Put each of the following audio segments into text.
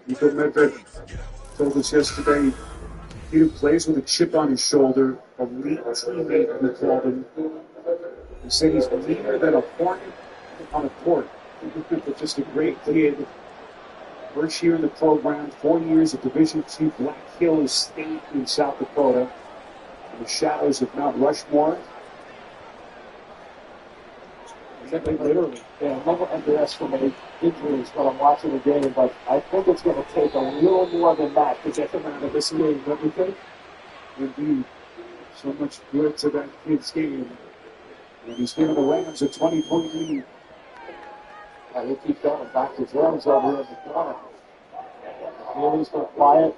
Nico Medved told us yesterday he who plays with a chip on his shoulder, a elite teammate, he called him. He said he's meaner than a hornet on a court. But just a great kid. First year in the program, 4 years at Division II Black Hills State in South Dakota, in the shadows of Mount Rushmore. Literally, never underestimate injuries when I'm watching a game, but I think it's going to take a little more than that to get them out of this game, don't you think? Indeed. So much good to that kid's game. And he's giving the Rams a 20-point lead. They keep going back to Jones over here in the corner. Healy's been quiet.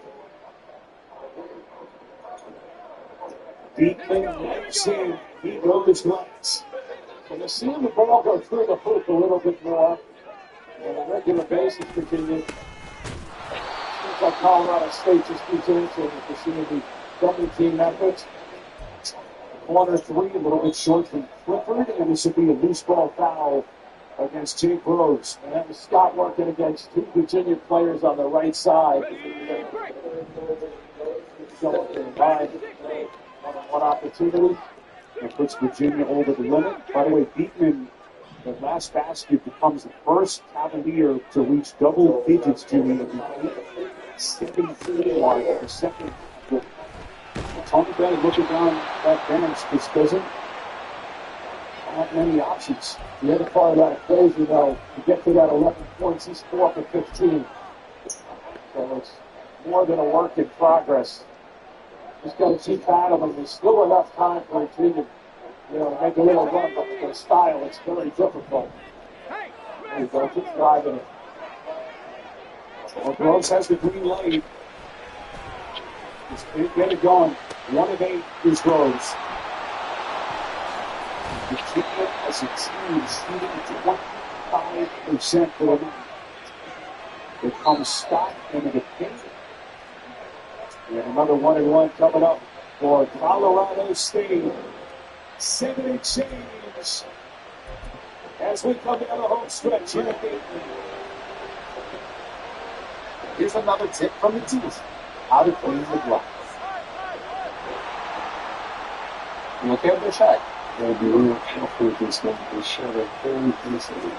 Beekman legs in. He goes left. And you're seeing the ball go through the hoop a little bit more on a regular basis, Virginia. Seems like Colorado State just keeps answering for seeing the double team efforts. Corner three, a little bit short from Clifford, and this will be a loose ball foul against Jake Rose. And that was Scott working against two Virginia players on the right side. One opportunity. That puts Virginia over the limit. By the way, Beekman, the last basket, becomes the first Cavalier to reach double digits to the 74 for the second. Tony Bennett looking down that bench just doesn't have many options. The other part of that equation, though, to get to that 11 points, he's 4 for 15. So it's more than a work in progress. He's got to keep battling. There's still enough time for a team to, make a little run, but with their style, it's very difficult. There you go, keep driving it. Well, Rose has the green light. Just can't get it going. 1 of 8 is Rose. Virginia as a team shooting 25% for the night. Here comes Scott into the paint. And another 1-and-1 coming up for Colorado State. 7 and change as we come down the home stretch here at Dayton. Here's another tip from the team. How to clean the glass. You okay with their shot? They'll be real careful with this one. They shot it very easily.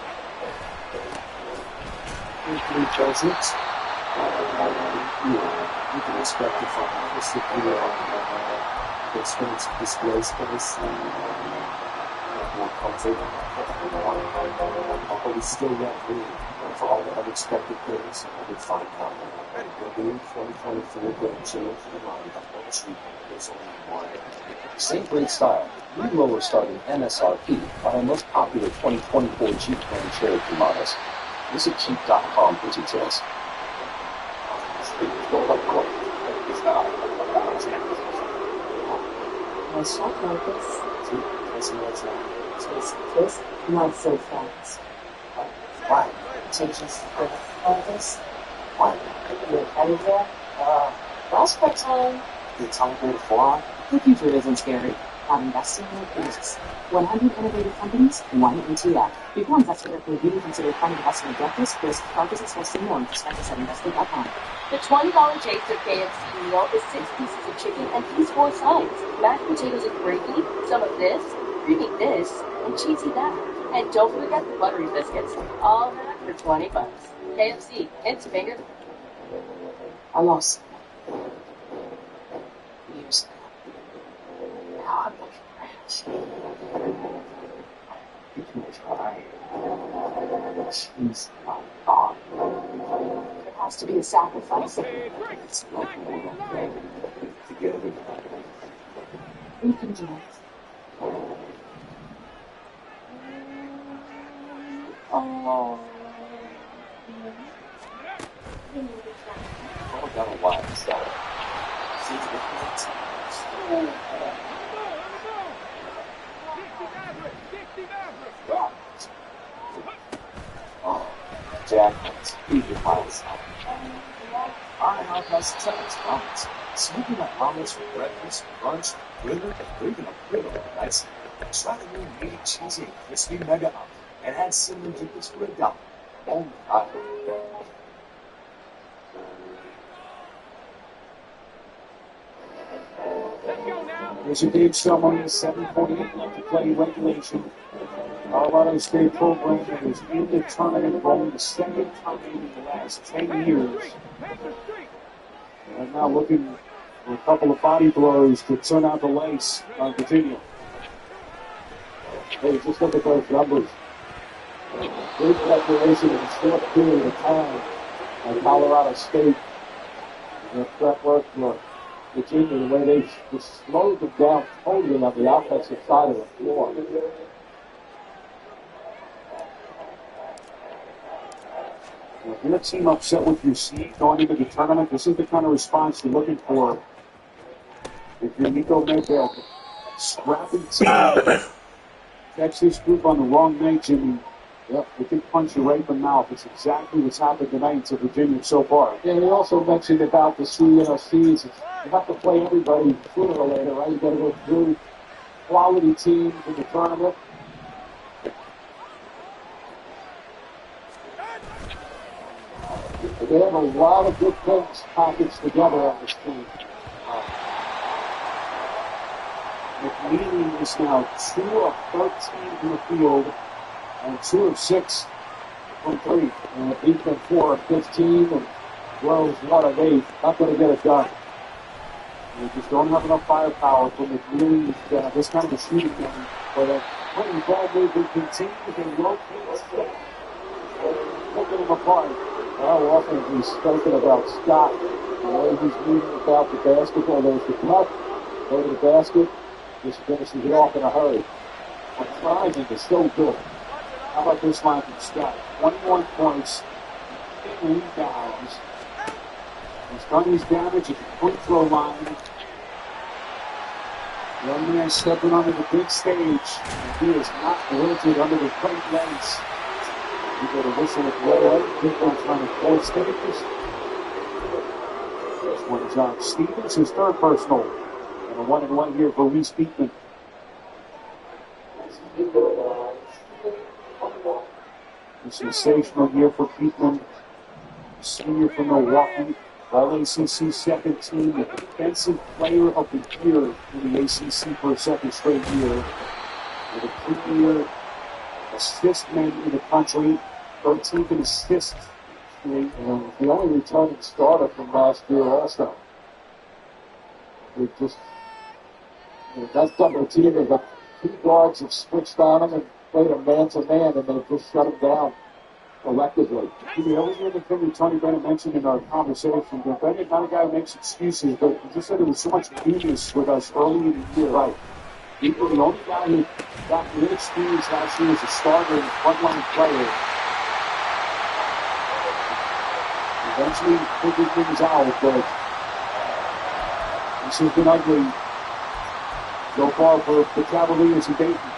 Quickly does it. You can expect to find this if you are expensive display space. More comfort. But we still got room for all the unexpected things we find out. We'll be in 2024, but chill for the mind of what treatment is only one. Same great style. We lower starting MSRP on our most popular 2024 Jeep Grand Cherokee models. Visit Jeep.com for details. Nice shot, Marcus. Kiss, not so fast. Why? Teachers for Marcus. Why? You're headed there? Prospect time. It's time for the forearm. The future isn't scary. Not investing in it is. 100 innovative companies, one ETF. Before investing in review, consider finding investment objectives, risk, targets, and sourcing more. Prospectus at investor.com. The $20 Jake's of KFC meal is 6 pieces of chicken and 4 sides. Mashed potatoes and gravy, some of this, creamy this, and cheesy that. And don't forget the buttery biscuits. All that for $20. KFC, it's bigger. I lost years ago. Now I'm looking around. You can try. She's not on. There has to be a sacrifice. It's not one thing. Together. We can do it. Oh. Oh, got a lot of stuff. Oh, Jack, eat your pies. I have nice tennis comments. Smoking my omelets for breakfast, lunch, dinner, or even a bit of nights. Try the new meaty, cheesy, crispy mega up and add cinnamon to this for $1. Oh, God. There's a game summary, 7:48 left to play regulation. Colorado State program that is in the tournament for only the second time in the last 10 years. And now looking for a couple of body blows to turn out the lights on Virginia. Hey, just look at those numbers. Big declaration in a short period of time by Colorado State. And that work for Virginia, the way they just slowed them down totally on the offensive side of the floor. If you're a team upset with your seed going into the tournament, this is the kind of response you're looking for. If you're Nico Mayberg, scrapping team, catch this group on the wrong night, Jimmy. Yep, it can punch you right in the mouth. It's exactly what's happened tonight to Virginia so far. Yeah, he also mentioned about the three seeds. You have to play everybody sooner or later, right? You got to go through quality teams in the tournament. They have a lot of good things packaged together on this team. McNeely is now 2 of 13 in the field and 2 of 6 from 3. And 8 and 4 of 15 and Rose 1 of 8. Not going to get it done. They just don't have enough firepower for McNeely to have this kind of a shooting game. But when ball movement continues and rotates, picking them apart. How often he's spoken about Scott, the way he's moving about the basketball. There's the cut, go to the basket, just finishes it off in a hurry. But driving is so good. How about this line from Scott? 21 points, 10 rebounds. He's done his damage at the free throw line. Young man stepping onto the big stage, and he is not wilted under the great legs. You get a whistle at the other end. People are trying to force finishes. This one is on Stevens, his third personal. And a 1-1 here for Reese Beekman. A sensational year for Beekman. Senior from Milwaukee. All-ACC second team. The defensive player of the year in the ACC for a second straight year. With a premier assist man in the country. 13th in assists. And the only returning starter from last year also. They just, that double team, the 2 guards have switched on him and played a man-to-man, and they've just shut him down collectively. The only other thing that Tony Bennett mentioned in our conversation, that Bennett, not a guy who makes excuses, but he just said there was so much newness with us early in the year. Right. He was the only guy who got good experience last year as a starter and front-line player. Eventually figured things out, but this has been ugly so far for the Cavaliers in Dayton.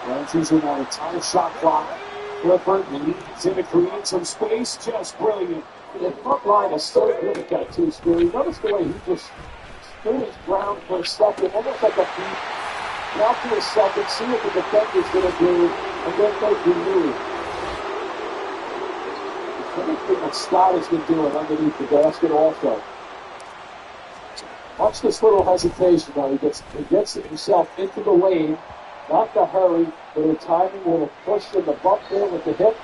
Rangers are on a tight shot clock. Clifford leads in to create some space. Just brilliant. The front line is so good at that too, Speary. Notice the way he just stood his ground for a second, almost like a beat. Now to a second, see what the defender's going to do, and then make the move. Anything that Scott has been doing underneath the basket also. Watch this little hesitation now. He gets himself into the lane, not the hurry, but the timing with a push in the bump there with the hip,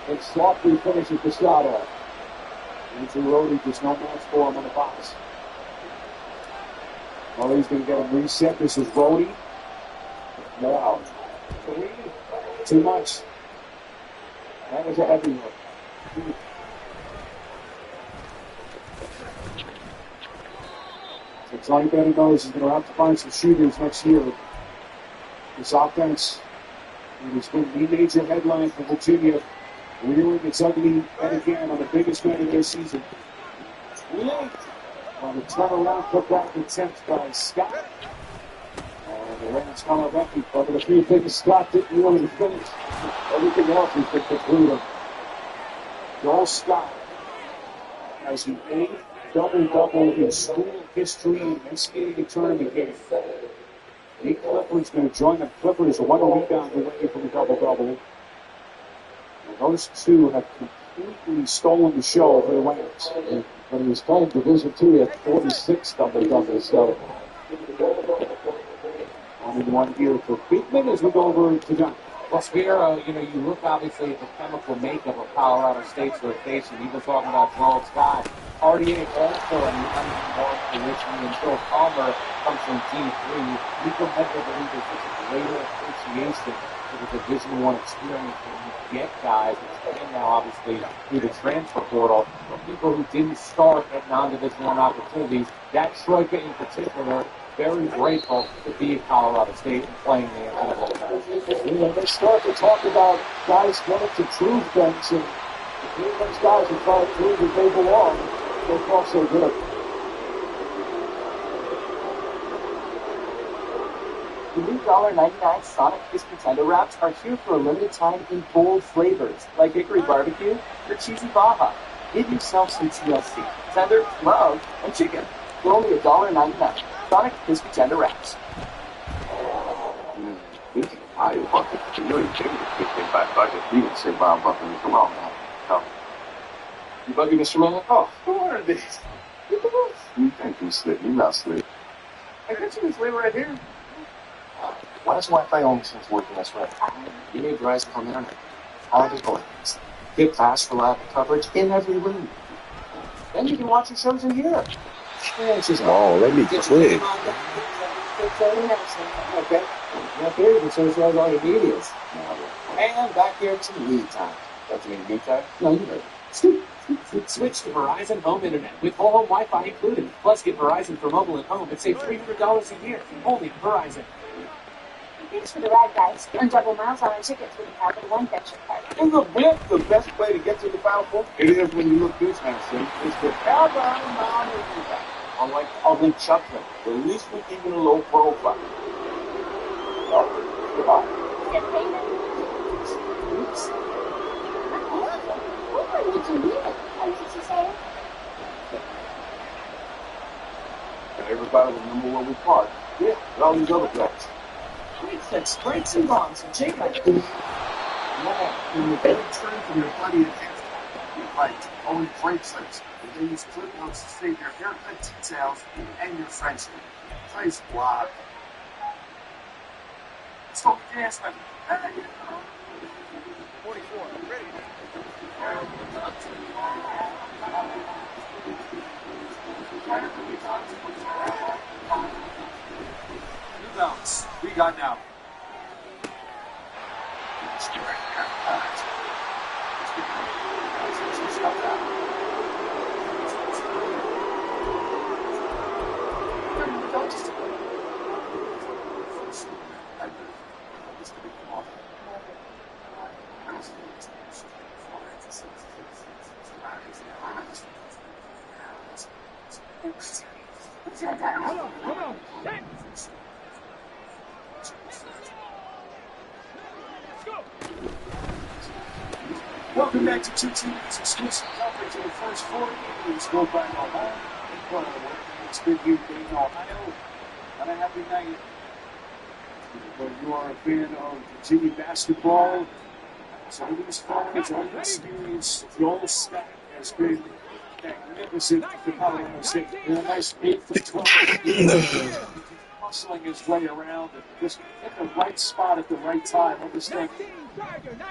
and softly finishes the shot off. Andrew Rohde just no match for him on the box. Well, he's going to get him reset. This is Rohde. Wow. 3. Too much. That was a heavy one. So Tony Bennett knows he's going to have to find some shooters next year. This offense, it's been the major headline for Virginia. Rearing its ugly head again on the biggest night of their season. Late on the turnaround, put back attempt by Scott. And the Rams come up empty. But the few things Scott didn't want to finish, everything else he could conclude him. Joel Scott has the 8th double-double in school history in NCAA tournament game. Nate Clifford's going to join them. Clifford is 1 rebound away from a double-double. And those two have completely stolen the show for the Rams. When he was playing Division II, he had 46 double-doubles. So 1 here for Beekman as we go over to John. Well, Spiro, you look obviously at the chemical makeup of Colorado State's rotation. You've been talking about Joel Scott, already in All-Star in the #1 position, and Phil Palmer comes from Team 3. You can better believe there's just a greater appreciation for the Division I experience when you get guys, and now obviously through the transfer portal, for people who didn't start at non-Division I opportunities. That Troika in particular, very grateful to be at Colorado State and playing the NFL. They start to talk about guys wanting to prove things, and those guys are trying to prove that they belong. So far, so good. The new $1.99 Sonic Crisp Potato Wraps are here for a limited time in bold flavors, like hickory barbecue or cheesy baja. Give yourself some TLC, tender, love, and chicken for only $1.99. Sonic Crisp Potato Wraps. I bucket. You know you can't get $15 bucket. You can say Bob Bucket. Come on now. Come. You buggy, Mr. Miller? Oh, what are these? You think you slick. You're not slick. I got you this flavor right here. Why does Wi-Fi only seem to work in this way? You need Verizon on the internet. How does it go? Get fast, reliable coverage in every room. Then you can watch your shows in here. Oh, let me click. Okay. Now here you can show all your medias. And back here to lead time. Don't you mean good time? No, you heard. Switch to Verizon Home Internet with whole home Wi-Fi included. Plus, get Verizon for mobile and home and save $300 a year. Only Verizon. Thanks for the ride, guys. Earn double miles on our tickets with the Capital One Venture Card. And the best way to get to the Final Four, it is when you look this handsome, is the Alabama Mountain. Unlike ugly Chuckman, the least we're keeping a low profile. Oh, goodbye. Get payment. Oops. What did you mean? What did you say? And everybody remember where we parked. Yeah, and all these other guys. Great fits, brakes and bombs, and Jake like When you get a turn from your buddy at halftime, you like only bracelets. And they use clip notes to save your haircut details and your friendship. Nice block. So dance with me. 44, ready. New balance. We got now. Welcome back to Two Teams exclusive coverage of the first 4 games. Go back on home. It's been here in Ohio. And a happy night. When you are a fan of Virginia basketball, so these fans on the experience, Joel Scott has been magnificent for Colorado State. And a nice 8 for 12. Hustling his way around and just in the right spot at the right time. Understand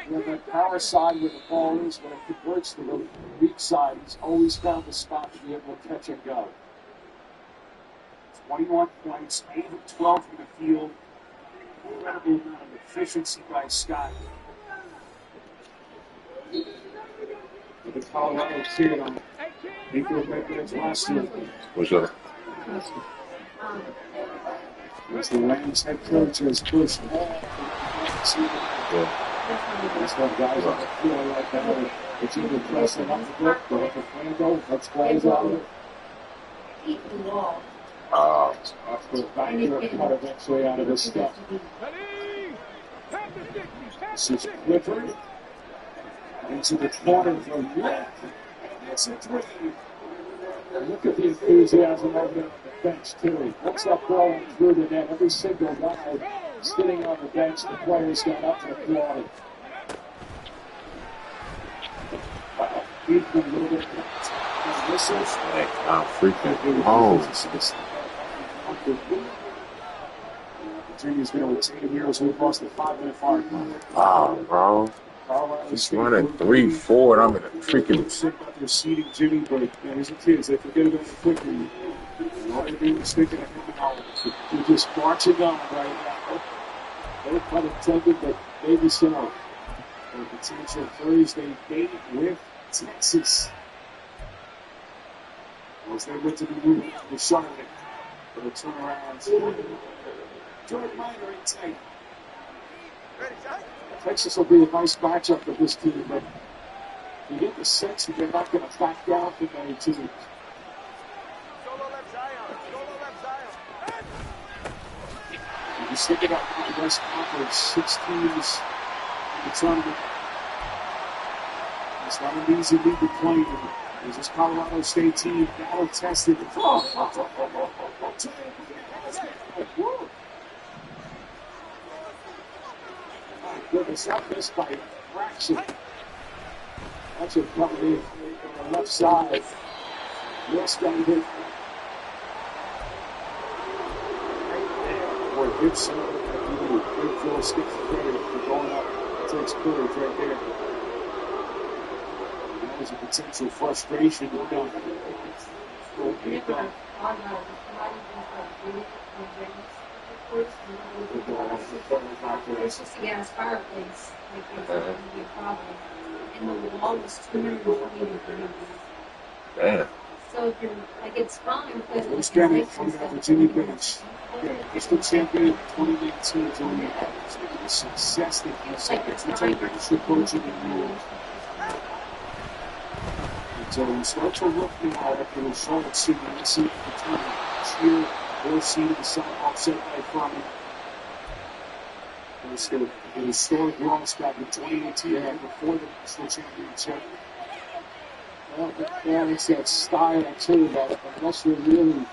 when the power side where the ball is, when it converts to the weak side, he's always found the spot to be able to catch and go. 21 points, 8 of 12 from the field. Incredible amount of efficiency by Scott. With the Colorado kid on April Redbirds last year. What's up? As the Rams head coach has pushed all that's what guys are feeling like that. It's either pressing up the book, or if a fan go, let's play out. After backing a cut eventually out of this stuff. This is Clifford. Into the corner from Rick. It's a three. Look at the enthusiasm over there on the bench, too. He puts that ball through the net. Every single guy sitting on the bench, the players got up and applauded. Wow. He's been a little bit whistles. I'm freaking home. Virginia's going to retain here as we cross the 5-minute mark. Wow, bro. Colorado He's State running will 3-4, and I'm in a be freaking. upset about their seating, Jimmy, but these are kids. They forget about it quickly. And all they do is thinking ahead now. They're just marching on right now. No pun intended, but maybe so. A potential Thursday date with Texas. As they look to be moving to Charlotte for the turnaround. Jordan Minor in tight. Texas will be a nice matchup for this team, but you get the sense that they're not going to back down from any team. You just think about the West Conference, 6 teams in the tournament. It's not an easy league to play in. There's this Colorado State team battle tested. Goodness, that missed by a fraction. That's a coming in on the left side. West got hit. Boy, Gibson, big Phil skips the credit for going up. Takes courage right there. That was a potential frustration. Go down. It's just a gas fireplace. Like, it's not going to be a problem. And the wall was 220 degrees. Damn. So if you're, like, it's fine because Who's getting it from the Virginia bench? Yeah, district champion 2019 Julie. The success that he's had. It's like district coaching in New York. And so we start to look now after the Charlotte season. We see the tournament this year. They're seeded the South offset by Furman. It was the historic loss back in 2018 before the national championship. Well, it's that style too that unless you're really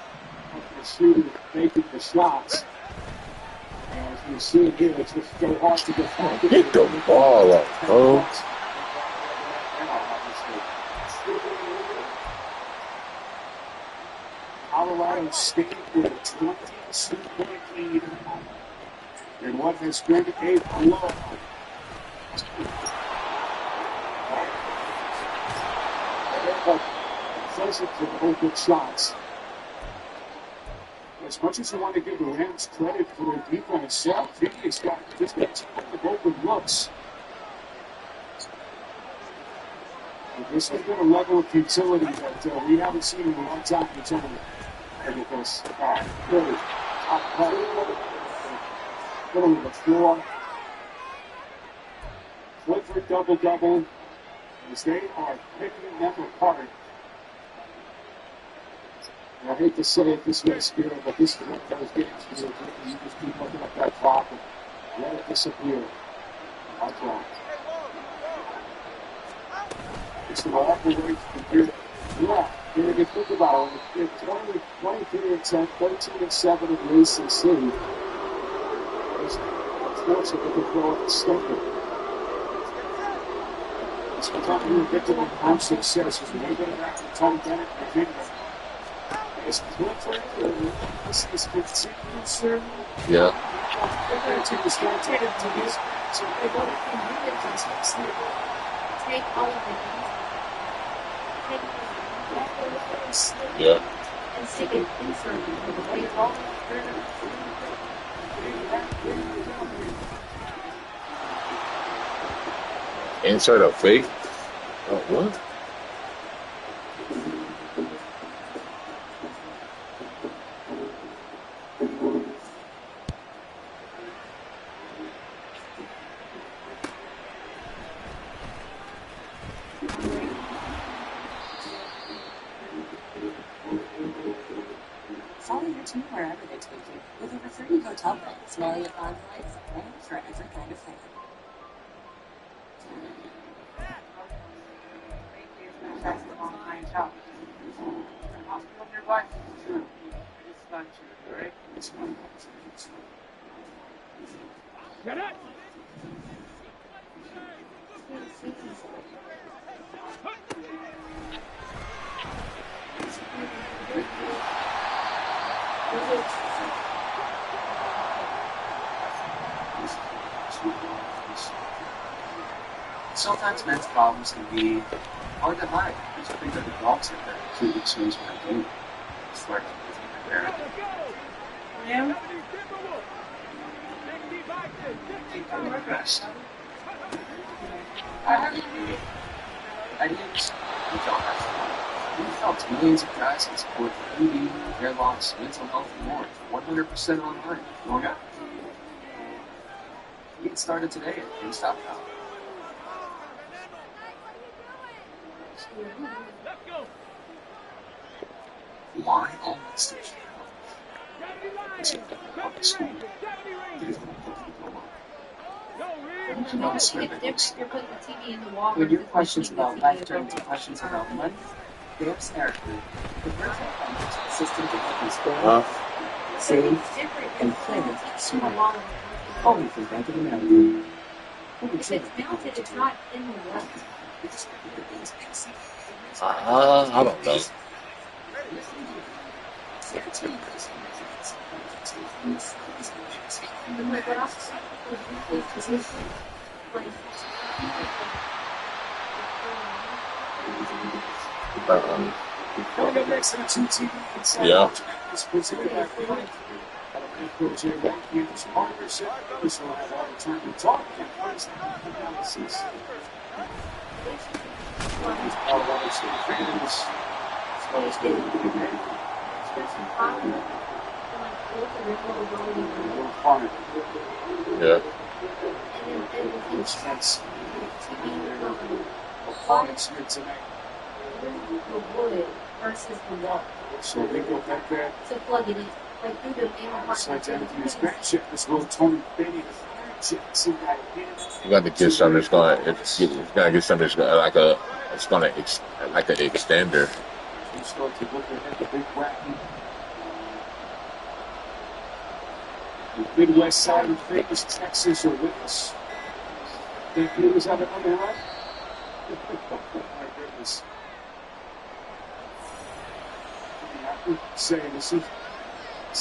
shooting, making the shots, as you see here, it's just so hard to get back. Get the ball up, bro. Colorado State with a 22-point lead in what has been a blowout. Dozens of open shots. As much as you want to give the Rams credit for their defense, Phoenix got just a ton of open looks. And this has been a level of futility that we haven't seen in a long time in the tournament. And it was really top cut. Middle of the floor. Clifford double-double. As they are picking them apart. And I hate to say it this way, Spiro, but this is one of those games where you just keep looking at that clock and let it disappear. Watch out. It's an awful way from here. Yeah, if you think about it, it's 23-10, 13-7 in the ACC. It's unfortunate that they throw it stinker. It's become a victim of home success. As we go back to Tom Bennett, Virginia. As Clifford, this is continues. Yeah. Take all of it. Yeah. And stick it inside the way all Insert a fake? Oh, what? Follow your team wherever they take you, with over 30 hotel beds, Marriott Bonflights, and for every kind of fan. Hospital nearby? Sure. It's not cheap, right? Get it! sometimes men's problems can be hard to hide. These are things that adults in their 2 weeks use when they do start to prepare. Yeah. I'm my best. Ideas, we don't have to. We've helped millions of guys in support for beauty, hair loss, mental health, and more. 100% online. Oh, yeah. Get started today at Games.com. Why all this station? Is it public school? Is it public diploma? It's different if you're putting the TV in the wall. When your versus questions putting the about TV life in turn the into questions about money, Vamps Eric Group, the virtual financial system to help you Huh? spend, But save, it's different if and you put plan the TV in the smart. wall. Only from Bank of America. If it's mounted, it's not in the wall. I don't know. But also, Coming up next on 2 TV Inside Yeah. Watch is presented by Feeling. Coach Bank Use partnership. So I have all the time to talk and first analysis. Colorado State fans, as well as the Yeah. which has opponents here tonight. the wood versus the wall. So they go back there. To plug it in. Like through the main So Anthony's back check as well. Tony Benny, see that You got to get something that's going to, you got to get something that's gonna, like a, it's going to, like an extender. You start to look ahead the big wacky. The Midwest side of things, Texas or Witness. Think you was having another run? Oh my goodness. I have to say, this is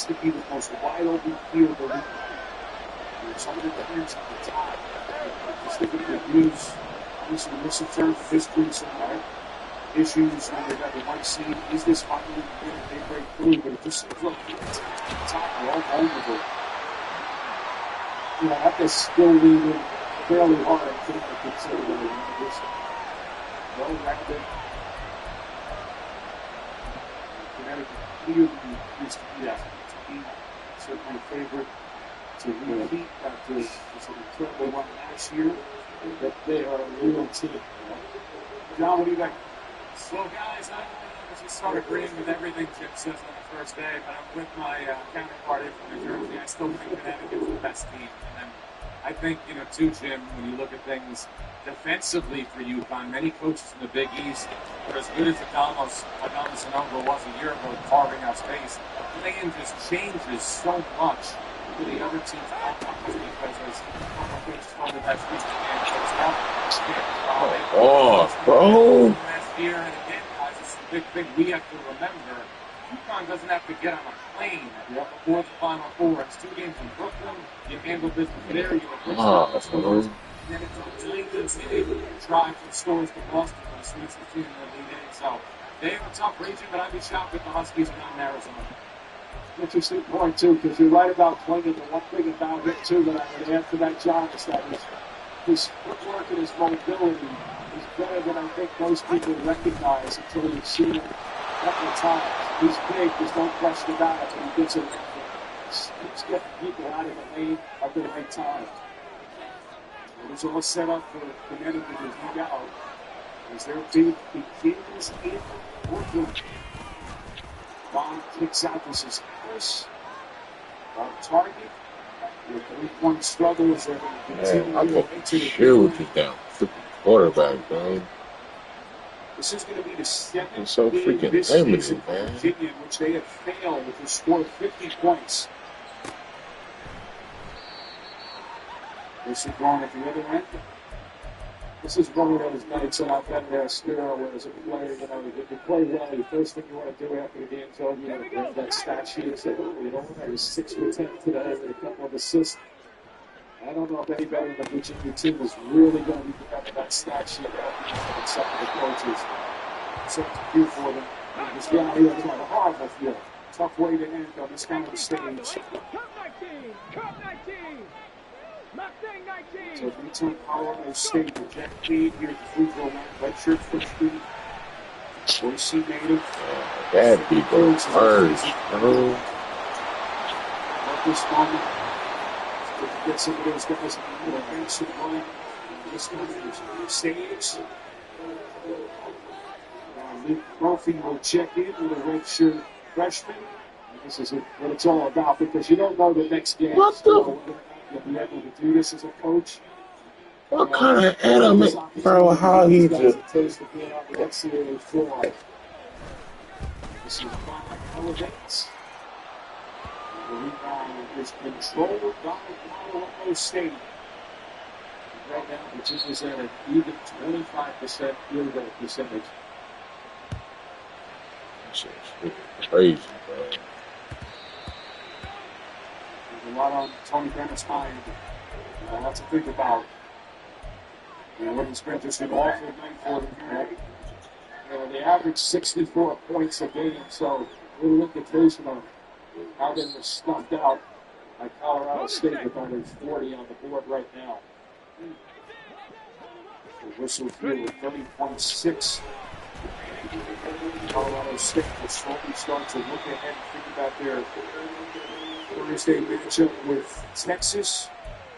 to be the most wide open field of the league. Some of the teams at the top. Just look at the views. Obviously, this is terms of history, some issues when they got the one seed. Is this finally going to break through? But it just seems like the top are all vulnerable. You know, that is still leading fairly hard, I think, to consider that this well-rounded Connecticut clearly used to be that. To be certainly a favorite to repeat after this incredible run last year. That they are a real team. John, what do you think? So, guys, I just start agreeing with everything Jim says on the first day, but I'm with my counterpart here from New Jersey. I still think Connecticut's the best team. And then I think, too, Jim, when you look at things defensively for UConn, many coaches in the Big East are as good as Adamas Sonoma was a year ago carving out space. The game just changes so much for the other team's offense because as former coaches told me that's the game goes out. Oh, bro. Last year, and again, guys, this is a big thing we have to remember. UConn doesn't have to get on a plane before the Final Four. It's 2 games in Brooklyn. You handle business there. You have stores. And then it's a giant drive from stores to Boston when the Smiths the team in the League A. So they have a tough region, but I'd be shocked if the Huskies are not in Arizona. Interesting point, too, because you're right about Clingan. The one thing about him, too, that I would add to that, John, is that his footwork and his mobility is better than I think most people recognize until you've seen him a couple of times. He's big, there's no question about it, but he gets it. He's getting people out of the lane at the right time. It was all set up for Connecticut to dig out as their big begins in Brooklyn. Bond kicks out. This is Harris on target. With 3-point struggles that Man, I'm going to chill with you down. Freaking quarterback, bro. This is going to be the second It's so game freaking this limited, season for man. Virginia, in which they have failed to score 50 points. This is going at the other end. This is one of those nights that I've been there, Spiro, where as a player, if you play well, the first thing you want to do after the game's over, bring that stat sheet and say, oh, I was 6 for 10 today with a couple of assists. I don't know if anybody in the Virginia team is really going to be having that stat sheet except for the coaches. Substitute for them. And just down here, it's on a horrible field. Tough way to end on this kind of stage. So return Colorado State reject lead here at the free throw line. Redshirt freshman, Boise native. That people hurts, bro. Marcus Norman. To get some of those guys in the bench and run. This one is saves. Luke Murphy will check in with a redshirt freshman. And this is what it's all about because you don't know the next game. What the? You'll be able to do this as a coach. What kind of animal, bro? How he just? Taste of being on the NCAA floor. This is Bob Elevates. The rebound is controlled by Colorado State. Right now, Virginia's at an even 25% field goal percentage. Crazy, bro. There's a lot on Tony Bennett's mind. A lot to think about. It's been just an awful night for them. They average 64 points a game, so a little indication of how they were stumped out by Colorado State with only 40 on the board right now. The whistle here with 30.6. Colorado State will slowly start to look ahead and think about their Thursday matchup with Texas.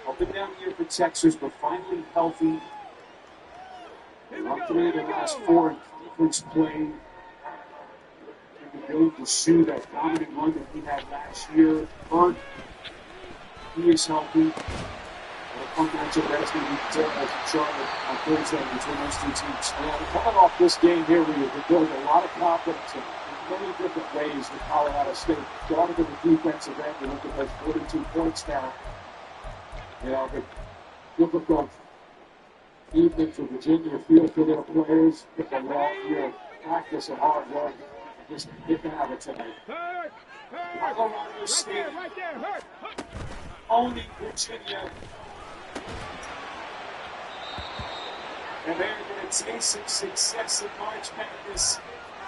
Up and down here for Texas, but finally healthy. They're up to the last 4 in conference play. They can pursue that dominant run that he had last year. But he is healthy. A fun matchup that's going to be terrible for Charlotte on Thursday between those two teams. Coming off this game here, we're building a lot of confidence in many different ways with Colorado State. Starting with the defensive end, you look at those 42 points now. But difficult evening for Virginia. Feel for their players. Get the long year practice and hard work. Just get to have it tonight. Colorado State owning Virginia. And they're going to taste some success in March Madness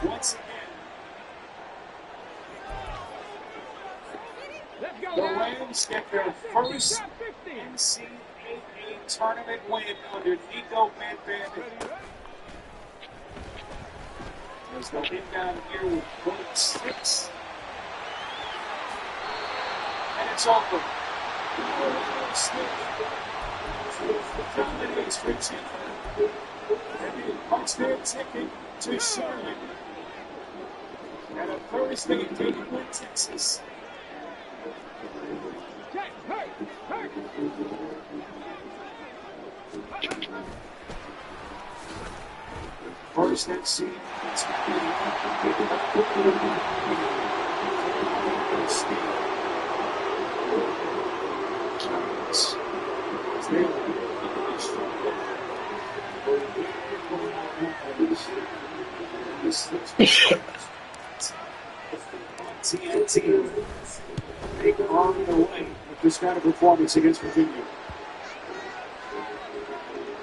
once again. The Rams get their first NCAA tournament win under Nico Medved. As they'll get down here with 0.6. And it's over. Dominates Virginia. And they punch their ticket to Charlotte. And a Thursday game with Texas. First that seed. TNT. They go on the way with this kind of performance against Virginia.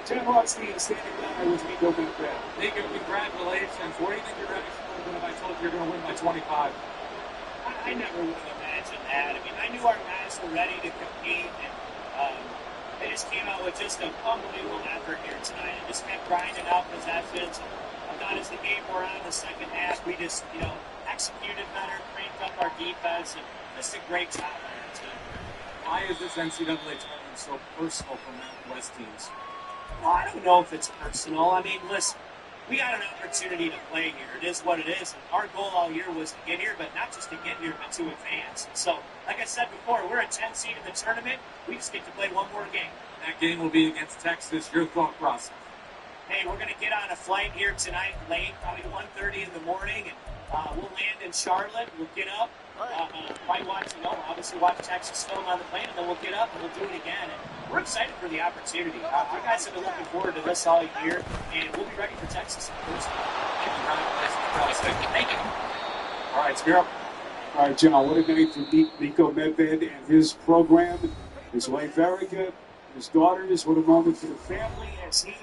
Tim Rothstein standing by with Nico Medved. Nico, congratulations. What do you think your reaction would have been if I told you you're going to win by 25? I never would have imagined that. I mean, I knew our guys were ready to compete, and they just came out with just an unbelievable effort here tonight and just kept grinding out possessions. I thought as the game wore on in the second half, we just, executed better, cranked up our defense, and just a great job there tonight. Why is this NCAA tournament so personal for Mountain West teams? Well, I don't know if it's personal. I mean, listen, we got an opportunity to play here. It is what it is. And our goal all year was to get here, but not just to get here, but to advance. So, like I said before, we're a 10 seed in the tournament. We just get to play one more game. That game will be against Texas. Your thought process? Hey, we're going to get on a flight here tonight late, probably 1:30 in the morning, and we'll land in Charlotte. We'll get up. Might watch, obviously watch Texas film on the plane, and then we'll get up and we'll do it again. And we're excited for the opportunity. Our guys have been looking forward to this all year, and we'll be ready for Texas on Thursday. Thank you. All right, Spiro. All right, John, what a night for Nico Medved and his program. He's playing very good. His daughters, what a moment for the family as he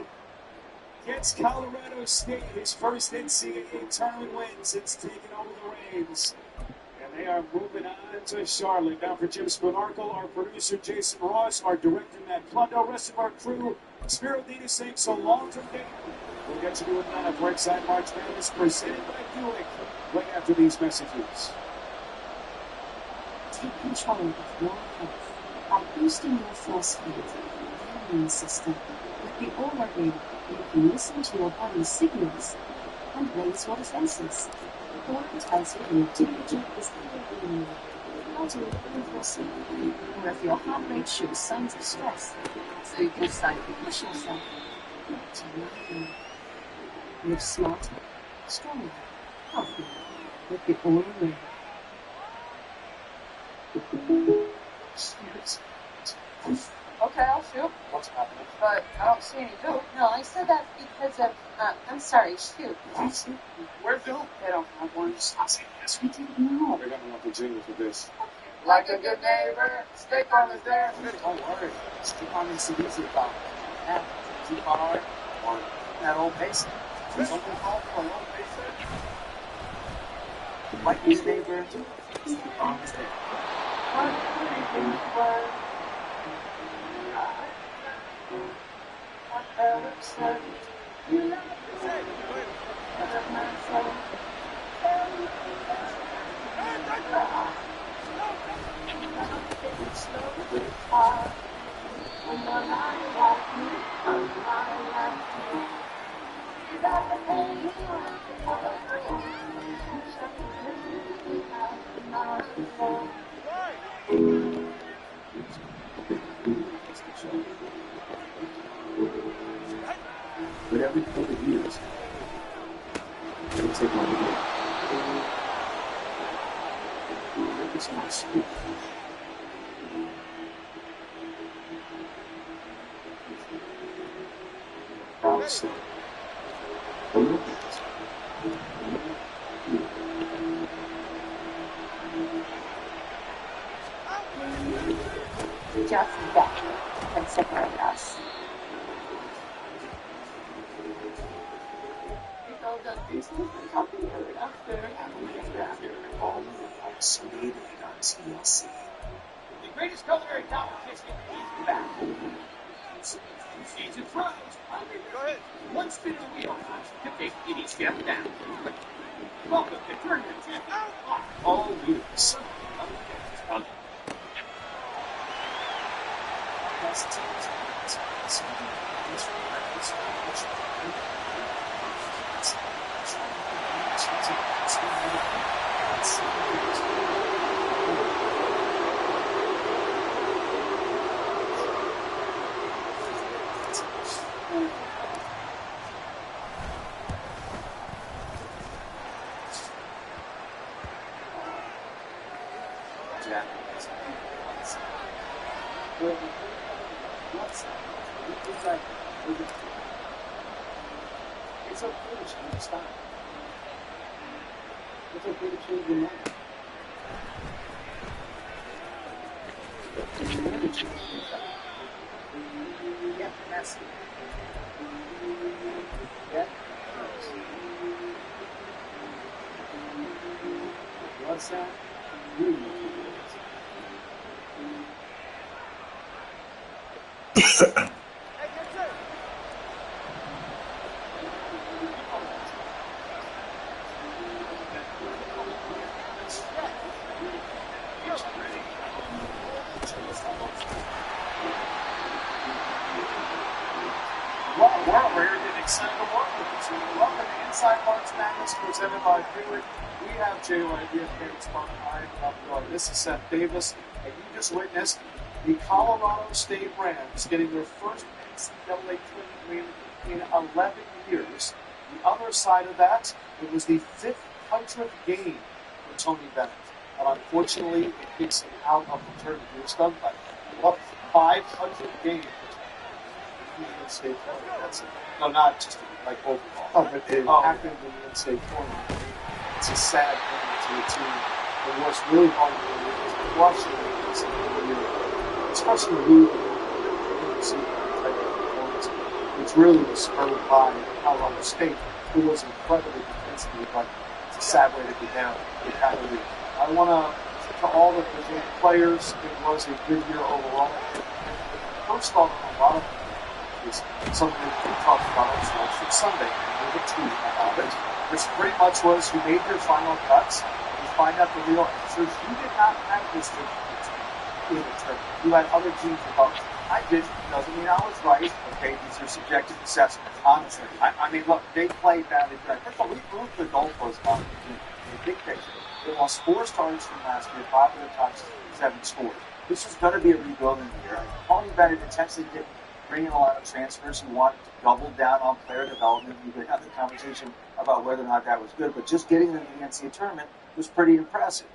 gets Colorado State his first NCAA tournament win since taking over the reins. And they are moving on to Charlotte. Now for Jim Spinarkle, our producer Jason Ross, our director Matt Plundo, rest of our crew, Spiro Dina saying so long from Dayton. We'll get you doing that at Brightside March Madness presented by Buick right after these messages. Take control of your health by boosting your force field and immune system. With the Aura Ring, you can listen to your body's signals and raise your defenses. Aura tells you when your temperature is overwhelming, how to improve your sleep, or if your heart rate shows signs of stress, so you can decide to push yourself to your live smarter, stronger, healthier with the Aura Ring. Okay, I'll shoot. What's happening? But I don't see any Duke. No, I said that because of, I'm sorry, shoot. Where's Duke? They don't have one. I say, yes, we do. No. They're going to want the jingle for this. Like a good neighbor, State Farm is there. Don't worry. State Farm is the easy farm. Yeah. Keep on or that old basic. Something called for an old basic. Like his neighbor, State Farm is there. But every couple of years, they take my name. It's my school. Also, Olympics. Just that can separate us. It's all done recently, talking to her after. All the lights made it on TLC. The greatest culinary competition is back. Season Pros. Go ahead. One spin of the wheel to take any step down. Welcome to Tournament Champion. All years. It's okay to change style. It's okay to change your mind. You never change your style. Yeah, that's it. Yeah. What's that? You Well, we're excited to work with you. Welcome to Inside March Madness, presented by Buick. We have JYDF Games behind. This is Seth Davis, and you just witnessed the Colorado State Rams getting their first NCAA tournament win in 11 years. The other side of that, it was the 500th game for Tony Bennett. But unfortunately, it kicks him out of the tournament. He was stunned by it. What, 500 games? State tournament. That's it. No, not just like overall. Oh, but it happened in the state tournament. It's a sad thing to the team. And what's really hard to do is watching the year, especially losing in the see type of performance, which really was spurred by Colorado State, who was incredibly defensively, but it's a sad way to go down. I want to all the Virginia players, it was a good year overall. First off, a lot of is something that we talked about on Selection Sunday, and we have a tweet about it, which pretty much was you made your final cuts, you find out the real answers. You did not have this in the tournament. You had other teams above. I did. Doesn't mean I was right. Okay, these are subjective assessments. Honestly, I mean, look, they played badly. First of all, we moved the goalpost on in the big picture. They lost 4 starters from last year, 5 of the top 7 scores. This is going to be a rebuilding year. Tony Bennett intentionally didn't bring in a lot of transfers who wanted to double down on player development. You could have the conversation about whether or not that was good, but just getting them to the NCAA tournament was pretty impressive.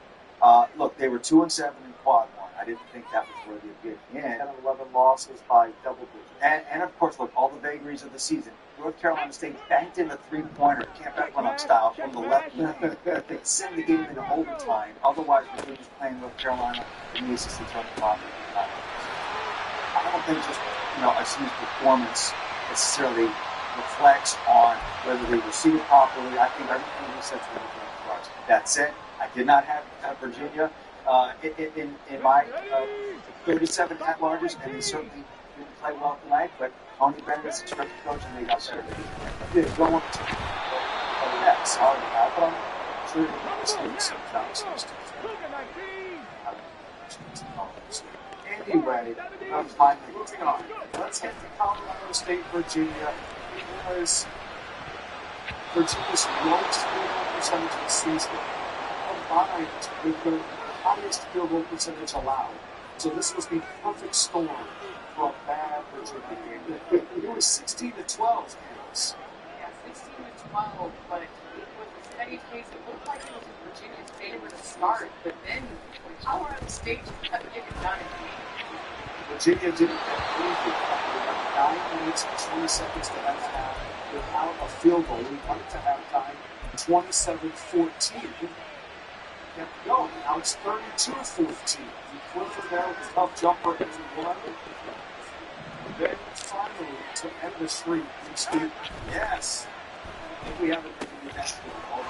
Look, they were 2-7 in quad 1. I didn't think that was worthy of getting in. 11 losses by double digits. And of course, look, all the vagaries of the season. North Carolina State banked in a 3-pointer, campback run-up style from the left wing. They sent the game into overtime. Otherwise, we were just playing North Carolina in the ACC tournament. I don't think just a season's performance necessarily reflects on whether they were seated properly. I think everything we said to them was. That said, I did not have Virginia in my 37 at-larges, and they certainly didn't play well tonight, but Tony Bennett is a terrific coach, and they got better. They did go on to next. Sorry about that, but I'm sure you're listening sometimes. Anyway, finally, moving on. Let's get to Colorado State, Virginia. It was Virginia's lowest field goal percentage of the season, combined with the highest field goal percentage allowed. So this was the perfect storm for a bad Virginia game. It was 16-12, Kansas. Yeah, 16-12, but it was a steady pace. It looked like it was in Virginia's favor to start, but then when Colorado State just kept getting done in the game. Virginia didn't get anything. They had 9 minutes and 20 seconds to end the half without a field goal. We went to halftime 27-14. Kept going. Now it's 32-14. Clifford there with a tough jumper into one. Then finally, to end the streak, we speak. Yes. I think we have a Virginia basketball.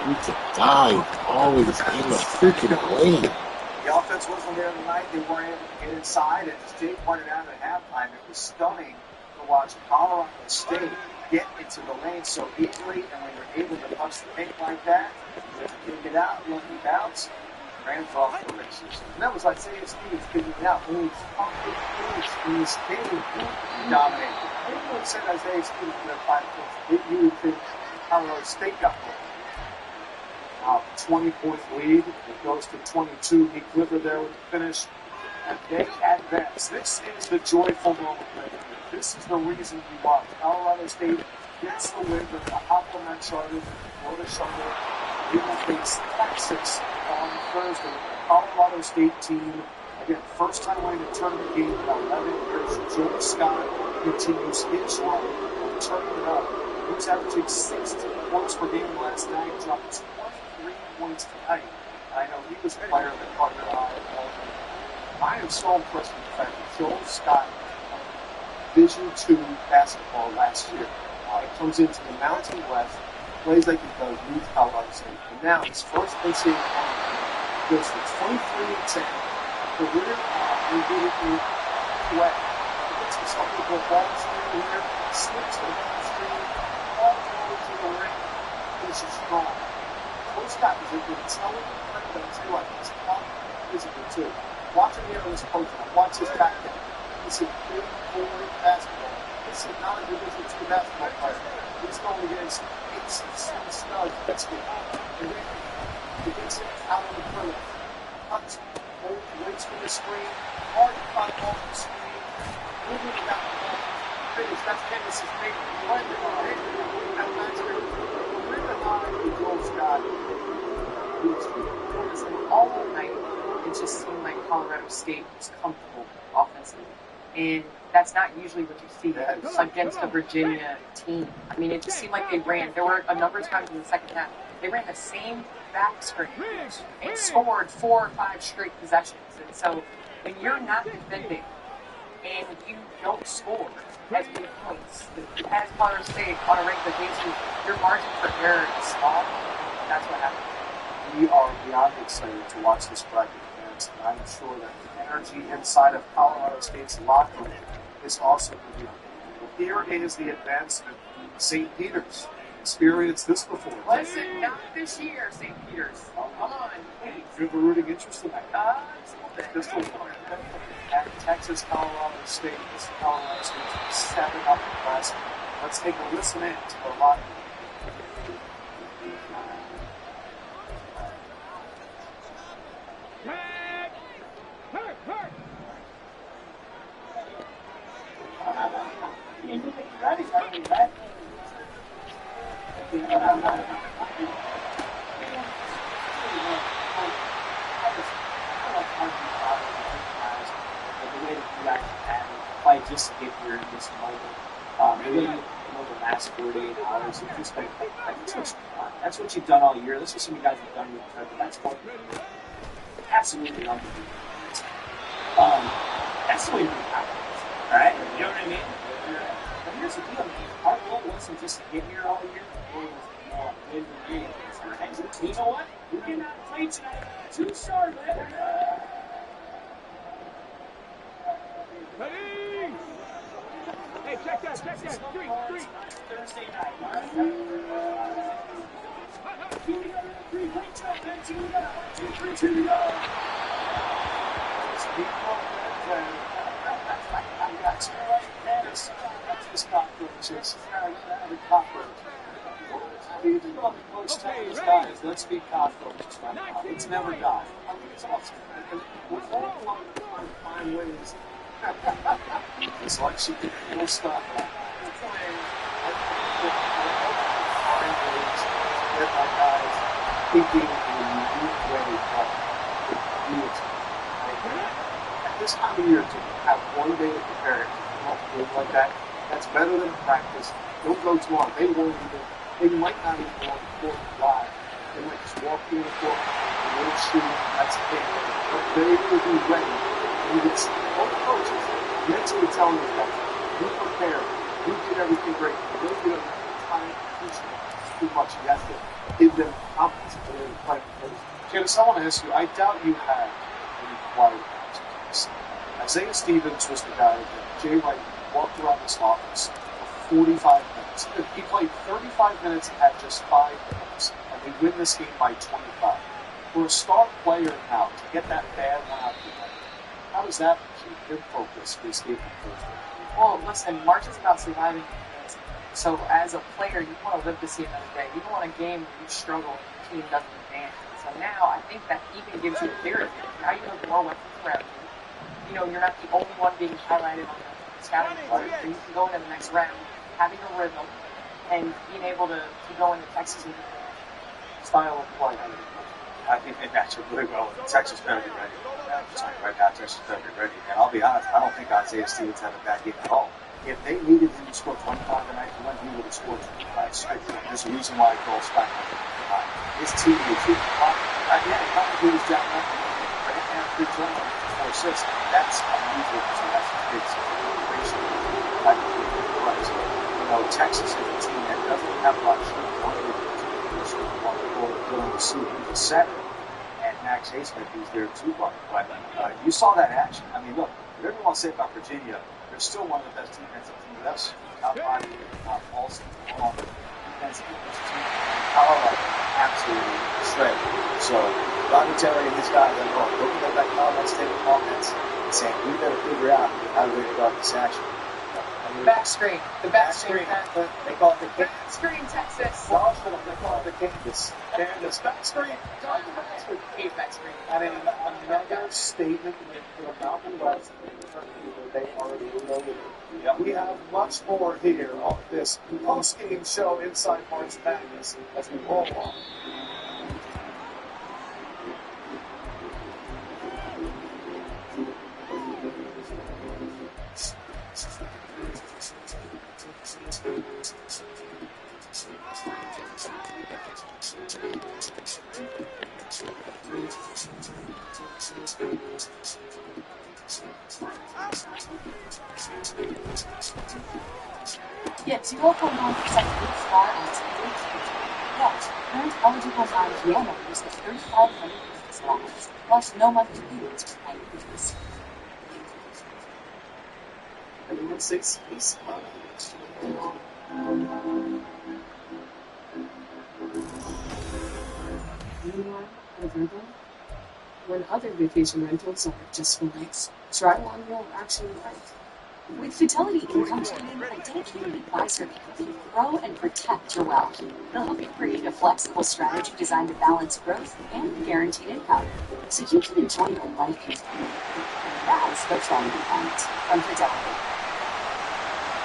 Freaking always in the freaking lane. The offense wasn't there tonight. They weren't able to get inside. And as Jay pointed out at halftime, it was stunning to watch Colorado State get into the lane so easily. And when you're able to punch the paint like that, kick it out, lucky bounce, ran for off the races. And that was like Isaiah Stevens kicking it out. Moves, in this game, dominated. Everyone said Isaiah Stevens would have 5 points. You would think Colorado State got one. 20-point lead. It goes to 22. He Clifford there with the finish. And they advance. This is the joyful moment. This is the reason you watch. Colorado State gets the win with the Aquaman Charter, Florida Charter. They will face Texas on Thursday. Colorado State team, again, first time winning a tournament game in 11 years. Joe Scott continues his run of turning it up. He was averaging 16 points per game last night, dropped 23 points tonight. And I know he was a player that caught your eye. I am so impressed with the fact that Joel Scott Division II basketball last year. He comes into the Mountain West, plays like he does, leads Colorado State. And now his first NCAA tournament goes for 23-10. Career we did it in wet. He gets himself into a ball screen here, slips the ball screen, all the way to the ring, finishes strong. Joel Scott is a good intelligent player, but I tell you what, he's tough physically too. Watch him here on his coach now. Watch his tactic. He's a big forward basketball. This is not a Division II basketball player. He's going against aces and studs. That's good. And then he gets it out on the perimeter. Cuts, waits for the screen. Hard to cut off the screen. Moving down the ball. Finish. That's Candace's big. Right there on the head. That last year. We're the line with Joel Scott. All night, it just seemed like Colorado State was comfortable offensively. And that's not usually what you see against a Virginia team. I mean, it just seemed like they ran. There were a number of times in the second half, they ran the same back screen and scored 4 or 5 straight possessions. And so when you're not defending and you don't score as many points as Colorado State on a regular basis, your margin for error is small. That's what happens. We are beyond excited to watch this bracket, fans, and I'm sure that the energy inside of Colorado State's locker room is also going to be unbelievable. Here is the advancement. St. Peter's experienced this before. Listen, not this year, St. Peter's. Oh, come on. Hey, you have a rooting interest in that. Just a little bit. At Texas, Colorado State. This is Colorado State 7 up in class. Let's take a listen in to the locker room. Fight just to get here in this moment. Really, the last 48 hours, you just like, that's what you've done all year. This is some of you guys have done with each other. That's what absolutely unbelievable. That's the way we happen, right? You know what I mean? But here's the deal, man. Our goal wasn't just to get here all year. Our goal was to win the game. You know what? We cannot play tonight. Too short, man. Ready? Hey, check that. Three. Thursday night. Two to go. Let's be cockroaches. It's never died. I mean, it's awesome. We're all trying to find ways. It's like she could no stop. Get my guys thinking in a unique way of the community. At this time of year, to have one day to prepare it, like that, that's better than practice. Don't go tomorrow. They won't even, they might not even want to court live. They might just walk through the court, they won't shoot, that's the thing. But they will be ready. You can see all the coaches mentally telling you that you prepared, you did everything great. You don't have time to teach them too much. You have to give them confidence in their playing. Candace, I want to ask you, I doubt you had any quiet times. Isaiah Stevens was the guy that Jay Wright walked around this office for 45 minutes. He played 35 minutes and had just 5 minutes, and they win this game by 25. For a star player now, to get that bad one out of the way, how does that keep him focused for this game on Thursday? Well, listen, March is about surviving. So as a player, you want to live to see another day. You don't want a game where you struggle and your team doesn't advance. So now I think that even gives you a bigger advantage. Now you have more weapons around you. You know, you're not the only one being highlighted on the scouting report. So you can go into the next round having a rhythm and being able to go into Texas and Style of play. I think they match up really well. Texas better be ready. Just like right now, Texas better be ready. And I'll be honest, I don't think Isaiah Stevens had a bad game at all. If they needed him to score 25 tonight, he would have scored 25 straight. There's a reason why he goes back on 25. His team is again, he was down after 3 turnovers, 4 assists. That's unusual for that's a big situation. You know, Texas is a team that doesn't have a lot of shooting. Going to see who's the center, and Max Haysmith, who's there too. But you saw that action. I mean, look, whatever you want to say about Virginia, they're still one of the best defensive teams. That's top 5, top all season long defensive team. Colorado absolutely shredded. So Ronnie Terry and his guys are looking at that Colorado State offense and saying, we better figure out how to guard this action. back screen. The back screen. They call it the Back screen, Texas. they call it the Kansas. Kansas back screen. Back screen. And in another statement for the Mountain West, they already know it. We have much more here on this post-game show inside March Madness as we roll on. Get 0.1% APR on today's Yet, current eligible non-GM owners get 3,500 credits left, plus no monthly payments for 90 days. Everyone say space. Meanwhile, at Virgo, when other vacation rentals are just for nights, try one you'll actually like. With Fidelity Income Trading, a dedicated advisor can help you grow and protect your wealth. They'll help you create a flexible strategy designed to balance growth and guaranteed income, so you can enjoy your life continually. That's the trend event from Fidelity.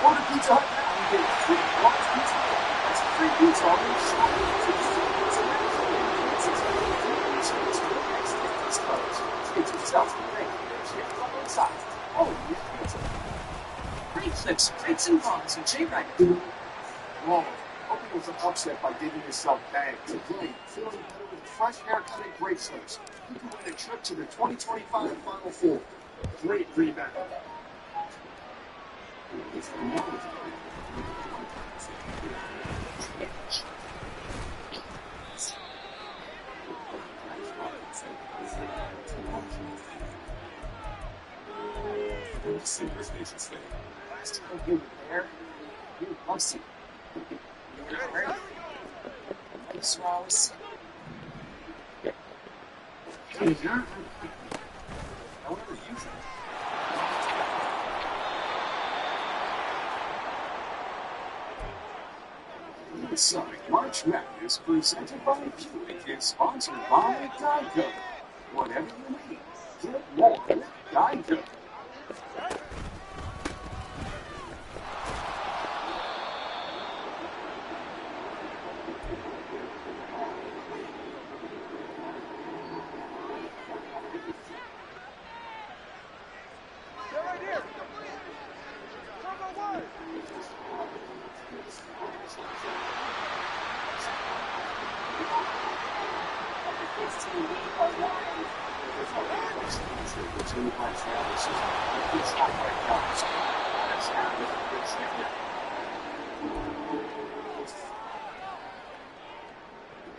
Order Pizza Hut now and get free large pizza. That's free pizza on your shopping. It's yourself to make. Oh, yeah. Great clips, greats and bonds, and J-Ragged. Whoa, hoping it was an upset by giving yourself bags. Today, feeling better with a fresh haircut and great slips. You can win a trip to the 2025 Final Four. Great rebound. Last time you were there, you were mostly. You were great. Nice Rose. However, you Inside March Madness, presented by Buick, is sponsored by Geico. Whatever you need, get more with Geico.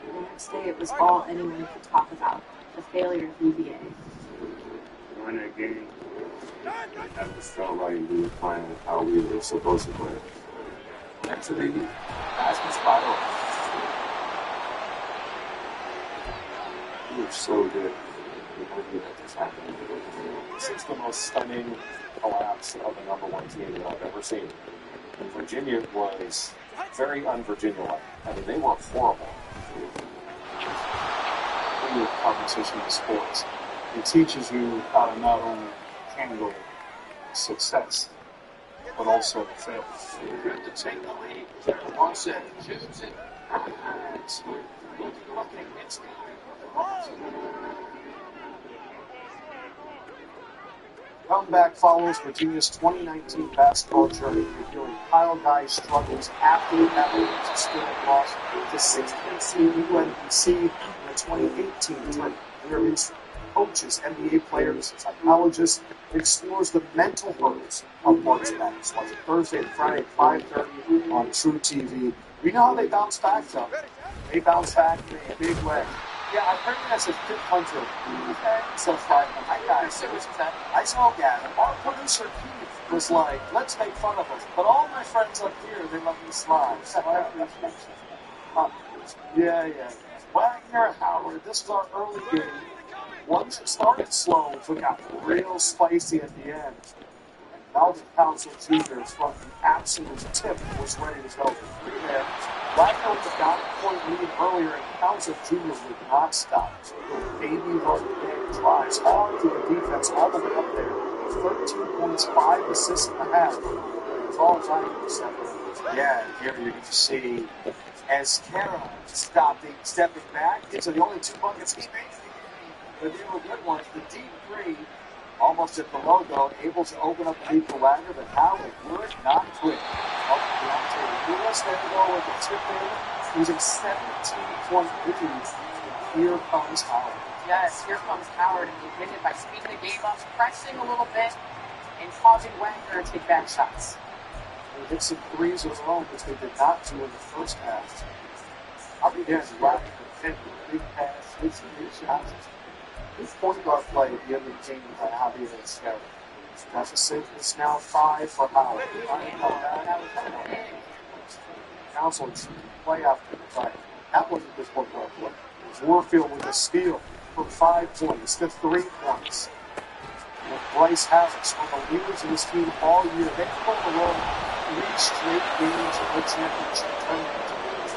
The next day, it was all anyone could talk about, the failure of UVA. Win a game. That just felt like we were playing how we were supposed to play. Actually, that's was spot on. We were so good. We never knew that this happened. This is the most stunning collapse of a number one team that I've ever seen. And Virginia was very un-Virginia-like. I mean, they were horrible. With competition in sports, it teaches you how to not only handle success, but also failure. Good to take the lead. Wants it, shoots it. It's looking, it's Comeback follows Virginia's 2019 basketball journey, revealing Kyle Guy's struggles after that historic loss to 16th seed UNBC in the 2018 tournament. Where his coaches, NBA players, psychologists explores the mental hurdles of March Madness, watching Thursday and Friday at 5:30 on True TV. We know how they bounce back, though. They bounce back in a big way. Yeah, I heard that as a fifth hunter. Okay, so far, I got it. I saw that. Our producer Keith was like, "Let's make fun of us," but all my friends up here, they let me slide. Yeah. Wagner, Howard. This is our early game. Once it started slow, but got real spicy at the end. Melvin Council Jr. from the absolute tip was ready to go for 3 there. Wagner with the point lead earlier, and Council Jr. would not stop. So baby run drives hard to the defense all the way up there. 13 points, 5 assists and a half. It's all Wagner said. Yeah, here you can see as Kara stepping back. These are the only 2 buckets he made. But they were good ones. The deep three, almost at the logo, able to open up the lead for Wagner, but Howard would not quit. Up Deontay Lewis, there we go with the tip in. losing 17-point lead. Here comes Howard. Yes, here comes Howard, and he admitted by speeding the game up, pressing a little bit, and causing Wagner to take back shots. They hit some threes of their own, which they did not do in the first half. Up again, Wagner hit a big pass, hit some big shots. His point guard play at the end of the game by Javier Escalera. Deficit is now 5 for Howard. Council play after the fight. That wasn't his point guard play. Warfield with a steal for 5 points to 3 points. With Bryce Harris, one of the leaders of this team all year, they pulled along 3 straight games of the championship tournament.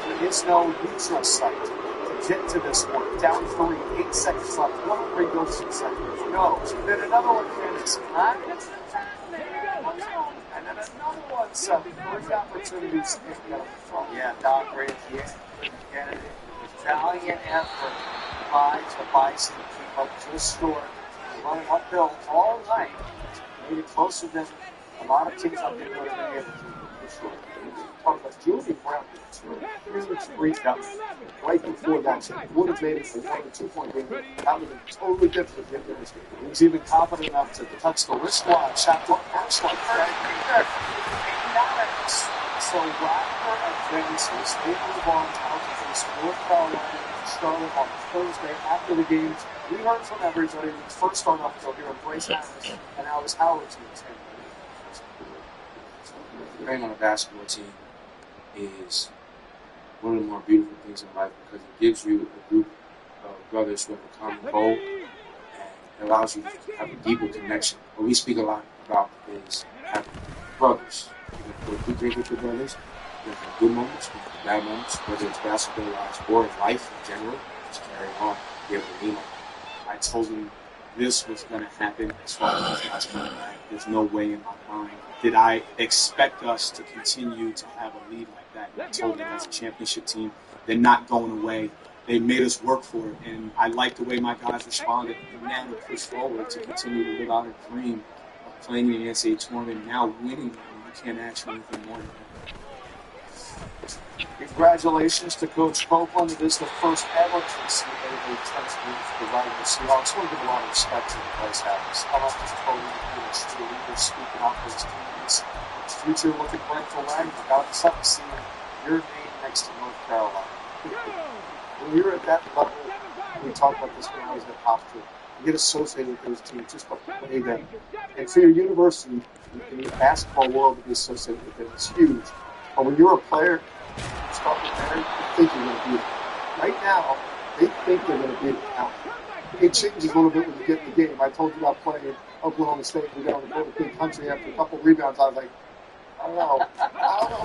There is no neutral site to get to this one. Down 3, 8 seconds left. One free goes to second. No. Then another one finishes. And then another one, 7. 3 opportunities to get them from. Yeah, Doc right at the end. Kennedy. Valiant effort by the Bison to keep up just short. Running uphill all night. Made it closer than a lot of teams up there would have been able to for sure. Talk about Julian Brown. Huge rebound. Right before that, would have made it for 1 or 2 point game. That would have been totally different. He was even confident enough to touch the wristwatch. Shot the first one. So Wagner advances. They move on to face North Carolina and Charlotte on Thursday after the game. We heard from everybody. First start off, so here in Bryce Harris, and now it's Howard's team. Playing on a basketball team is one of the more beautiful things in life because it gives you a group of brothers who have a common goal and it allows you to have a deeper connection. What we speak a lot about is having brothers. You can go through things with your brothers. You have good moments, you have bad moments, whether it's basketball-wise or in life in general. Just carry on, be able to lean on. I told him this was going to happen as far as last night. There's no way in my mind did I expect us to continue to have a lead like that. And I told them as a championship team, they're not going away. They made us work for it, and I like the way my guys responded. And now to push forward to continue to live out a dream of playing in the NCAA tournament, now winning. You can't ask for anything more than that. Congratulations to Coach Copeland. It is the first ever NCAA tournament for the Riding Seahawks. I want to give a lot of respect to the Bryce Harris. I love this program. It's the leader speaking out for his teammates. His future looking bright for Wagner. Got excited to see your name next to North Carolina. When you're at that level, we talked about this when I was at Hofstra, you get associated with those teams just by playing them. And for your university, in the basketball world, to be associated with them is huge. But when you're a player, you start with there, you think you're going to be it. Right now, they think they're going to be it now. It changes a little bit when you get in the game. I told you about playing in Oklahoma State. We got on the board of big country after a couple of rebounds. I was like, I don't know,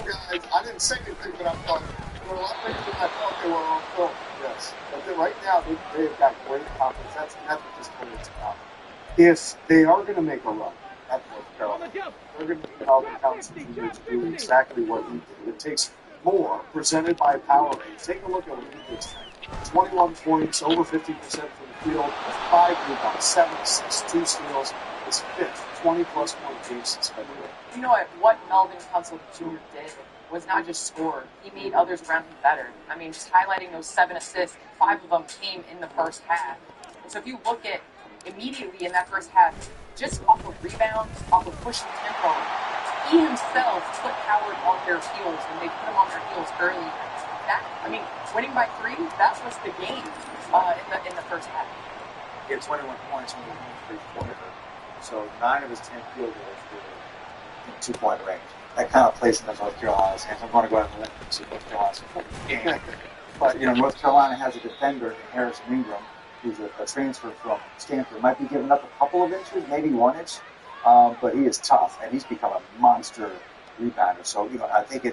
guys. I didn't say anything, but I thought they were a lot bigger than I thought they were on film. Yes. But right now, they've got great confidence. That's what this tournament's about. If they are going to make a run at North Carolina, they're going to need Calvin Townsend Jr. to do exactly what he did. It takes more, presented by Powerade. Take a look at what he did tonight. 21 points, over 50% from the field, 5 rebounds, 7 assists, 2 steals. His 5th 20-plus point game since February. You know what Melvin Tunsil Jr. did was not just score. He made others around him better. I mean, just highlighting those 7 assists, 5 of them came in the first half. And so if you look at immediately in that first half, just off of rebounds, off of pushing tempo, he himself put Howard on their heels, and they put him on their heels early. Winning by 3, that was the game in the first half. He had 21 points when he was 3-pointer. So 9 of his 10 field goals were in 2-point range. That kind of plays into North Carolina's hands. I'm going to go out and let them see North Carolina's game. But, North Carolina has a defender in Harrison Ingram, who's a transfer from Stanford. Might be giving up a couple of inches, maybe 1 inch, but he is tough, and he's become a monster rebounder. So, I think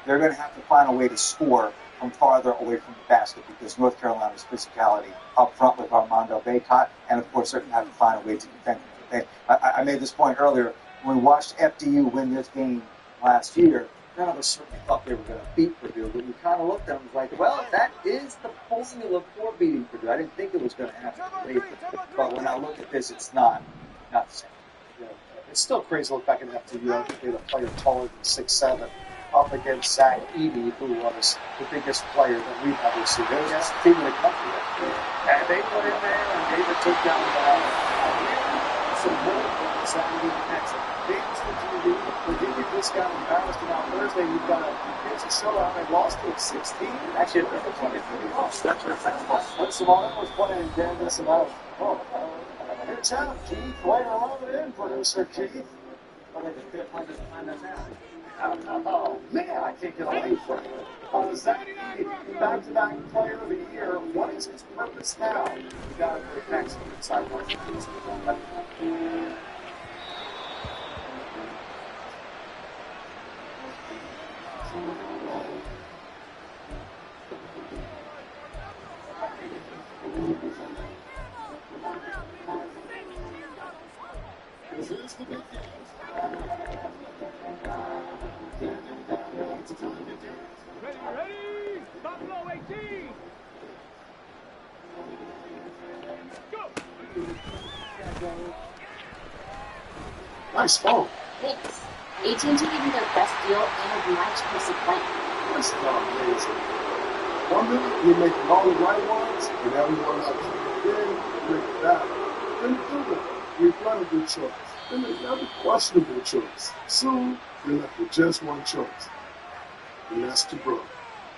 they're going to have to find a way to score from farther away from the basket because North Carolina's physicality up front with Armando Bacot, and of course they're going to have to find a way to defend him. I made this point earlier. When we watched FDU win this game last year, none of us certainly thought they were going to beat Purdue, but we kind of looked at them and was like, well, that is the formula for beating Purdue. I didn't think it was going to happen, but when I look at this, it's not the same. It's still crazy to look back at FDU. I think they had a player taller than 6'7", up against Zach Edey, who was the biggest player that we've ever seen. It was just team of the country. And they went in there and David took down some more on Saturday next. David's the QB, but David just got embarrassed, and on Thursday you've got it's a showdown. They lost to 16. Actually, they're playing. First of all, that was playing in Kansas, and I was, good job, Keith. Way to rub it in, producer Keith. Oh, man, I can't get away from it. Zach Edey, back-to-back player of the year. What is his purpose now? We got to put next inside one. This is the big game. Ready? Stop low, 18! Nice phone. Thanks. AT&T gave me their best deal and my choice of plan. That's not amazing. 1 minute, you're making all the right ones, and everyone else. Then you make it bad. Then you do it. Regrettable choice. Then another questionable choice. Soon, you're left with just one choice. And that's to grow.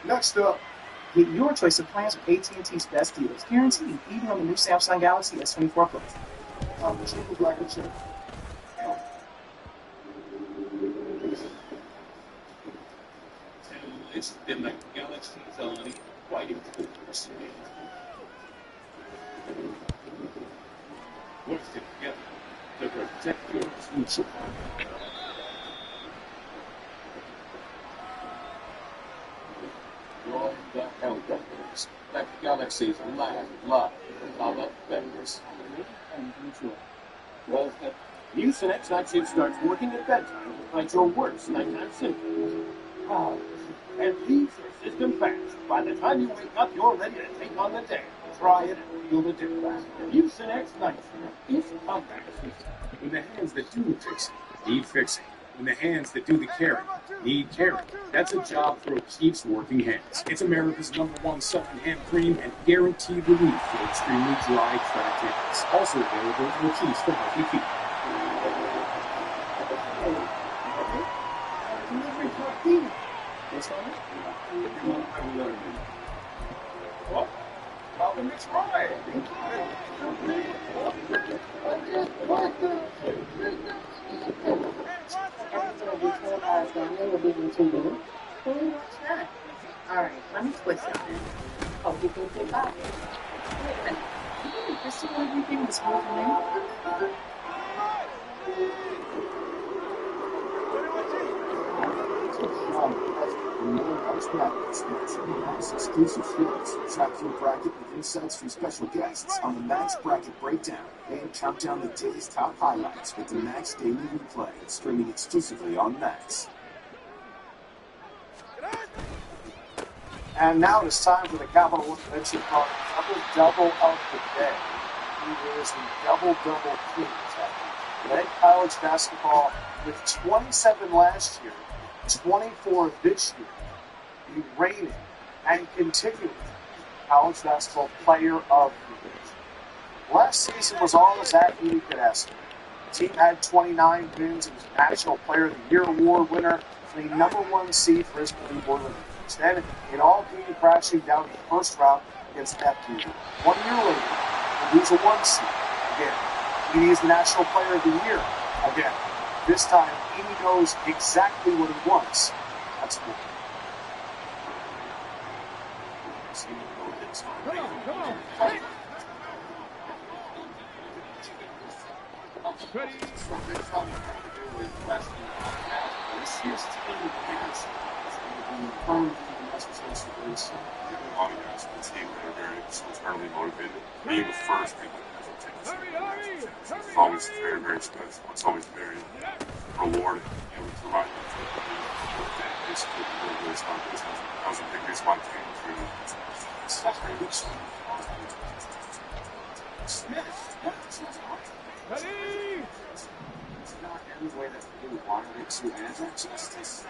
Next up, Get your choice of plans with AT&T's best deals, guaranteed, even on the new Samsung Galaxy S24 Plus. cheap as like a chick. It's been like Galaxy's only quite important. Work together to protect your future. Join the Hellbenders, that Galaxy's last live combat vendors. Well, new Cinex night shift starts working at bedtime to fight your worst nighttime symptoms. And leave your system fast. By the time you wake up, you're ready to take on the day. Try it and feel the difference. New Cinex night shift is combat system. When the hands that do the fixing need fixing. When the hands that do the caring need caring. That's a job for O'Keefe's working hands. It's America's #1 selling hand cream and guaranteed relief for extremely dry, cracked hands. Also available at O'Keefe's for healthy feet. What's on it? Well, welcome to Troy. Alright, let me twist it then. Oh, you can say bye. Wait a minute. You been crystal everything this whole time? Exclusive shows. Track your bracket with insights from special guests on the Max Bracket Breakdown. And count down the day's top highlights with the Max Daily Replay, streaming exclusively on Max. And now it's time for the Capital One Convention Park double of the day. He is the double king. Led college basketball with 27 last year, 24 this year. The reigning and continuing college basketball player of the year. Last season was all as Zach Edey could ask for. The team had 29 wins. He was National Player of the Year award winner and the #1 seed for his Purdue Boilermakers. Then it all came crashing down in the first round against FDU. 1 year later, Purdue's a 1 seed again. Edey is the National Player of the Year again. This time, Edey knows exactly what he wants. That's cool. Come on. Ready? This year's team has a lot of guys on the team that are very internally motivated. Being the first people that will take the it's always very, very special. It's always very rewarding to be able to provide them for basically that was a big reason why I came through. Ready? not in the way that you wanted it to, and it's actually just this.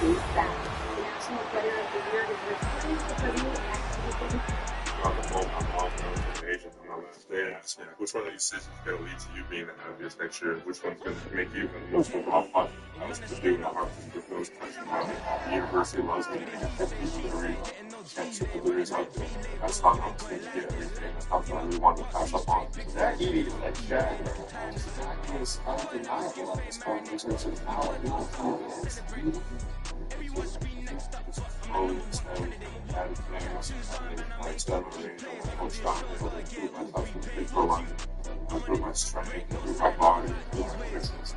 Who's that? The National Player of the Year is returning to Purdue They asked me, which one of these decisions is going to lead to you being the happiest next year? Which one's going to make you the most fun? I was doing a Harvard with those questions. The university loves me. They get 53 and super degrees out there. That's not how to get everything. That's not what I really wanted to pass up on. That he needed like Shaq. That was undeniable at this point in terms of how he was improve my strength, improve my body, improve my fitness,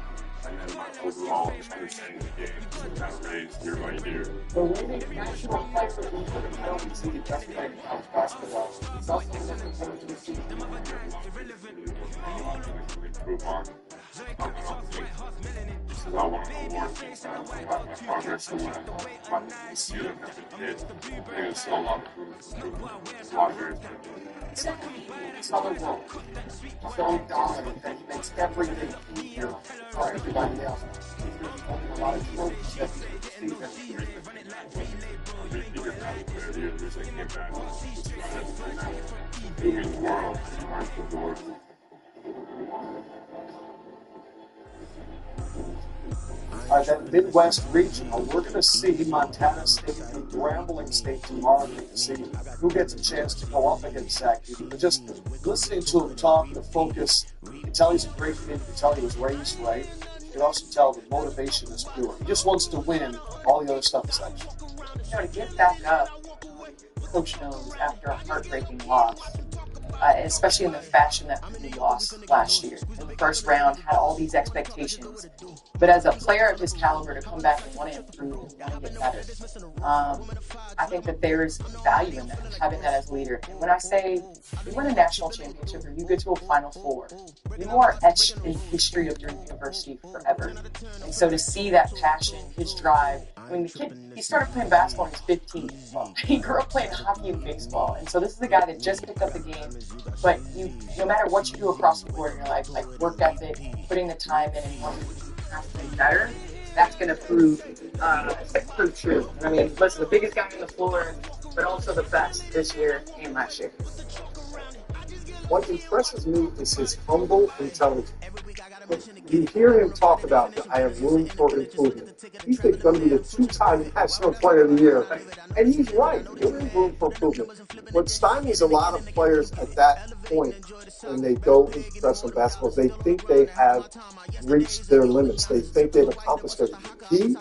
and then my overall understanding of the game is kind of raised year by year. The leading national player for the LBC just played college basketball. It's also improve on. This is all one of the awards about my progress and what I see that I've been hit. I think there's still a lot of room for improvement. A lot of areas. This other role, so dominant that he makes everything easier for everybody else. He's going to be winning a lot of trophies this season. Moving the world, the world. That Midwest regional, we're going to see Montana State and Grambling State tomorrow to see who gets a chance to go up against Zach Edey. But just listening to him talk, the focus, you can tell he's a great kid, you can tell he was raised right. You can also tell the motivation is pure. He just wants to win. All the other stuff is extra. You know, to get back up, Coach knows after a heartbreaking loss, especially in the fashion that he lost last year. In the first round, had all these expectations. But as a player of his caliber, to come back and want to improve and want to get better, I think that there's value in that, having that as a leader. And when I say you win a national championship or you get to a Final Four, you are etched in the history of your university forever. And so to see that passion, his drive, I mean, the kid, he started playing basketball when he was 15. He grew up playing hockey and baseball. And so this is a guy that just picked up the game. But you, no matter what you do across the board in your life, like work ethic, putting the time in and wanting to be better, that's going to prove true. I mean, listen, the biggest guy on the floor, but also the best this year and last year. What impresses me is his humble intelligence. You hear him talk about, I have room for improvement. He's going to be the two-time National Player of the Year. And he's right. There is room for improvement. What stymies a lot of players at that point when they go into professional basketball, they think they have reached their limits. They think they've accomplished everything.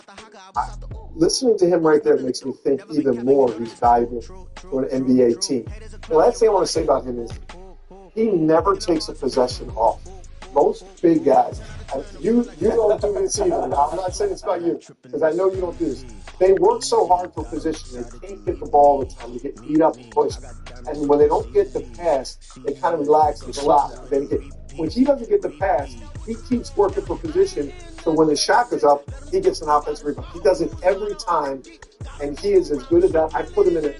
Listening to him right there makes me think even more he's valuable to an NBA team. The last thing I want to say about him is he never takes a possession off. Most big guys, you don't do this either. I'm not saying it's about you, because I know you don't do this. They work so hard for position, they can't get the ball all the time. They get beat up and pushed. And when they don't get the pass, they kind of relax and stop. When he doesn't get the pass, he keeps working for position. So when the shot goes up, he gets an offensive rebound. He does it every time, and he is as good as that. I put him in an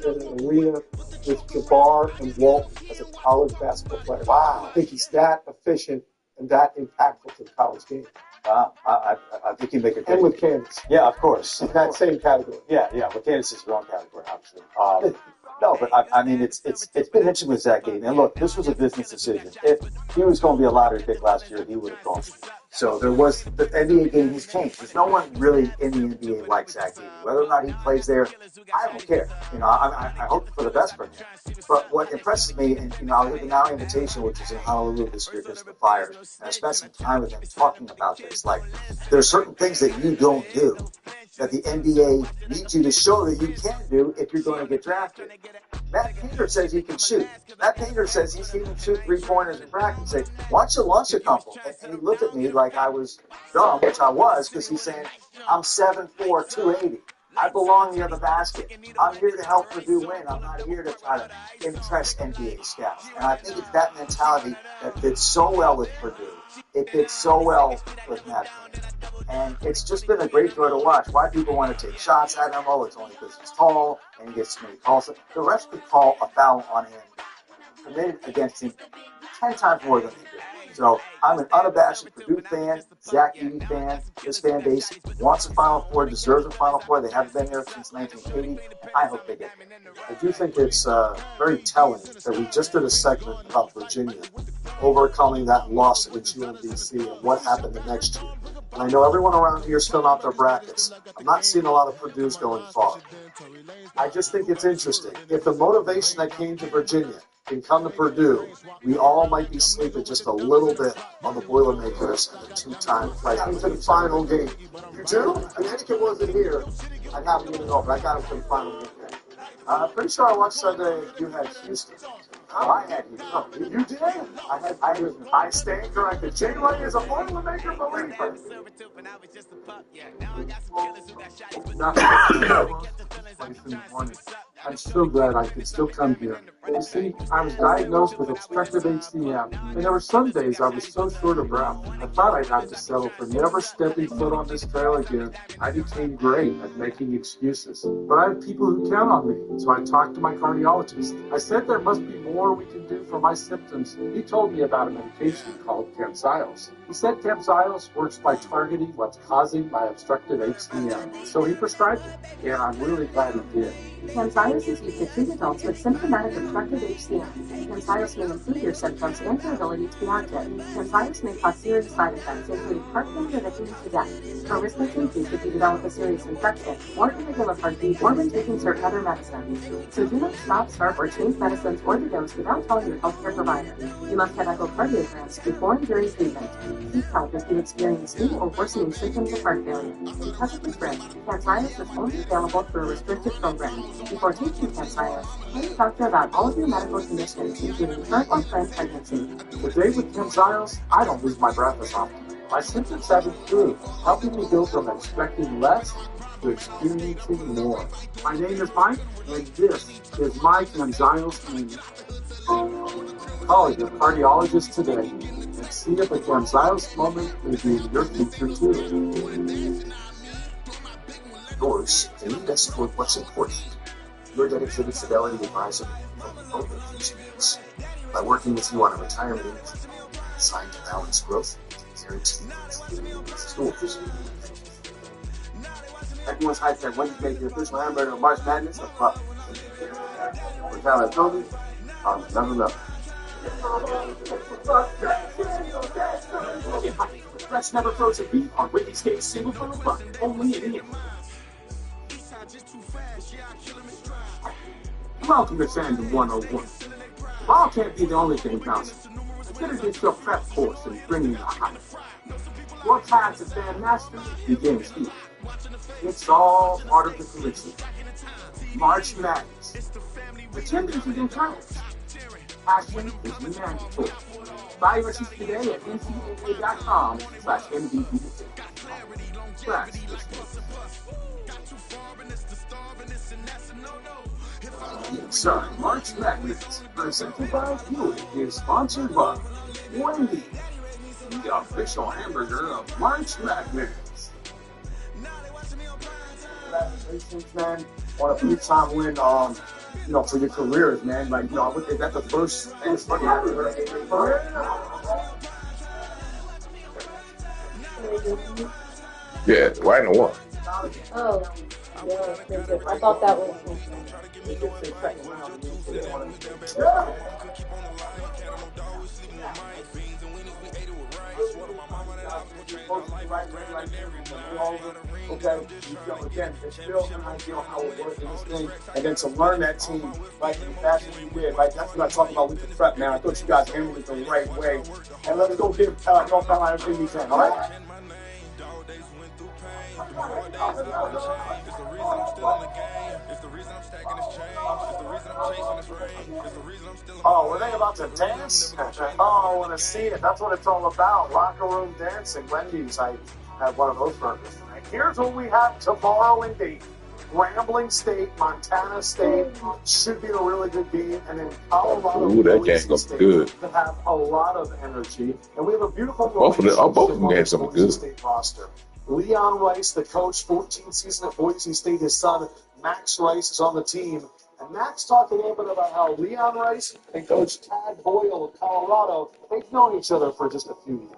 arena with Jabbar and Walt as a college basketball player. Wow. I think he's that efficient and that impactful to the college game. I think you make a good... And with Kansas. Yeah, of course. In that same category. Yeah. Well, Kansas is the wrong category, obviously. No, but I mean, it's been interesting with Zach Edey. And look, this was a business decision. If he was going to be a lottery pick last year, he would have gone. So there was, the NBA game has changed. There's no one really in the NBA like Zach Edey. Whether or not he plays there, I don't care. You know, I hope for the best for him. But what impresses me, and I was at the Now Invitation, which is in Honolulu this year because of the fires, and I spent some time with him talking about this. Like, there are certain things that you don't do that the NBA needs you to show that you can do if you're going to get drafted. Matt Painter says he can shoot. Matt Painter says he's seen him shoot three-pointers in practice. Say, why don't you launch a couple? And he looked at me like I was dumb, which I was, because he's saying, I'm 7'4", 280. I belong near the basket. I'm here to help Purdue win. I'm not here to try to impress NBA scouts. And I think it's that mentality that fits so well with Purdue. It fits so well with Madden. And it's just been a great joy to watch. Why people want to take shots at him? Oh, it's only because he's tall and he gets so many calls. The refs could call a foul on him, committed against him 10 times more than they do. So I'm an unabashed Purdue fan, Zach Edey fan. This fan base wants a Final Four, deserves a Final Four. They haven't been there since 1980, and I hope they get there. I do think it's very telling that we just did a segment about Virginia overcoming that loss against UMBC and what happened the next year. And I know everyone around here is filling out their brackets. I'm not seeing a lot of Purdue's going far. I just think it's interesting. If the motivation that came to Virginia can come to Purdue, we all might be sleeping just a little bit on the Boilermakers and the two-time fight into the final game. You do? Connecticut wasn't here. I got them moving over. I got them for the final game. I'm pretty sure I watched Sunday you had Houston. Oh, I had Houston. Oh, you did? I stand corrected. J-Ray is a Boilermaker believer. I'm so glad I could still come here. You see, I was diagnosed with obstructive HCM, and there were some days I was so short of breath, I thought I'd have to settle for never stepping foot on this trail again. I became great at making excuses, but I have people who count on me, so I talked to my cardiologist. I said there must be more we can do for my symptoms. He told me about a medication called Camzyos. He said Camzyos works by targeting what's causing my obstructive HCM, so he prescribed it, and I'm really glad he did. Camzyos is used to treat adults with symptomatic obstructive HCM. Camzyos may improve your symptoms and your ability to be active. Camzyos may cause serious side effects, including heart failure that leads to death. Or risk may increase if you develop a serious infection, or irregular heartbeat, or when taking certain other medicines. So do not stop, start, or change medicines or the dose without telling your healthcare provider. You must have echocardiograms before and during treatment. Seek help if you experience new or worsening symptoms of heart failure. Because of this risk, Camzyos is only available through a restricted program. Before taking Camzyos, tell your doctor about all of your medical conditions, including current or planned pregnancy. Today with Camzyos, I don't lose my breath as often. My symptoms have improved, helping me go from expecting less to experiencing more. My name is Mike, and this is my Camzyos clinic. Call your cardiologist today and see if a Camzyos moment may be in your future too. Yours, and lead us toward what's important. Your dedicated Fidelity advisor from open future. By working with you on a retirement age, designed to balance growth and guaranteed stores. Everyone's hyped that Wendy's made the official hamburger of March Madness a pup. With Tyler Tony, on another level. Fresh never frozen beef on Wendy's case single for a buck, only in India. Welcome to Fandom 101. Ball can't be the only thing bouncing. Consider this your prep course in bringing the hype. Your path to fan mastery begins here. It's all part of the curriculum. March Madness. Attendance is encouraged. Passion is mandatory. Buy your seats today at ncaa.com/MVP. Sorry, March Madness, presented by Fuel, is sponsored by Wendy's, the official hamburger of March Madness. Congratulations, man, on a three-time win, for your careers, man. Like, is that the first? And it's funny, Yeah, white and one. Oh, yeah, I thought that was. Okay, again, it's still an ideal how it works in this thing, and then to learn that team, like in the fashion you did, like that's what I talk about with the prep, man. I thought you guys handled it the right way, and let's go give North Carolina everything we can, all right? Oh, were they about to dance? Oh, I want to see it. That's what it's all about. Locker room dancing. Wendy's, I had one of those burgers. And here's what we have tomorrow indeed. Grambling State, Montana State should be a really good game, and then Colorado. Ooh, that game looks good. That have a lot of energy, and we have a beautiful Both of them games on look the Boise good. State roster. Leon Rice, the coach, 14th season at Boise State. His son Max Rice is on the team, and Max talked a little bit about how Leon Rice and Coach Tad Boyle of Colorado, they've known each other for just a few years.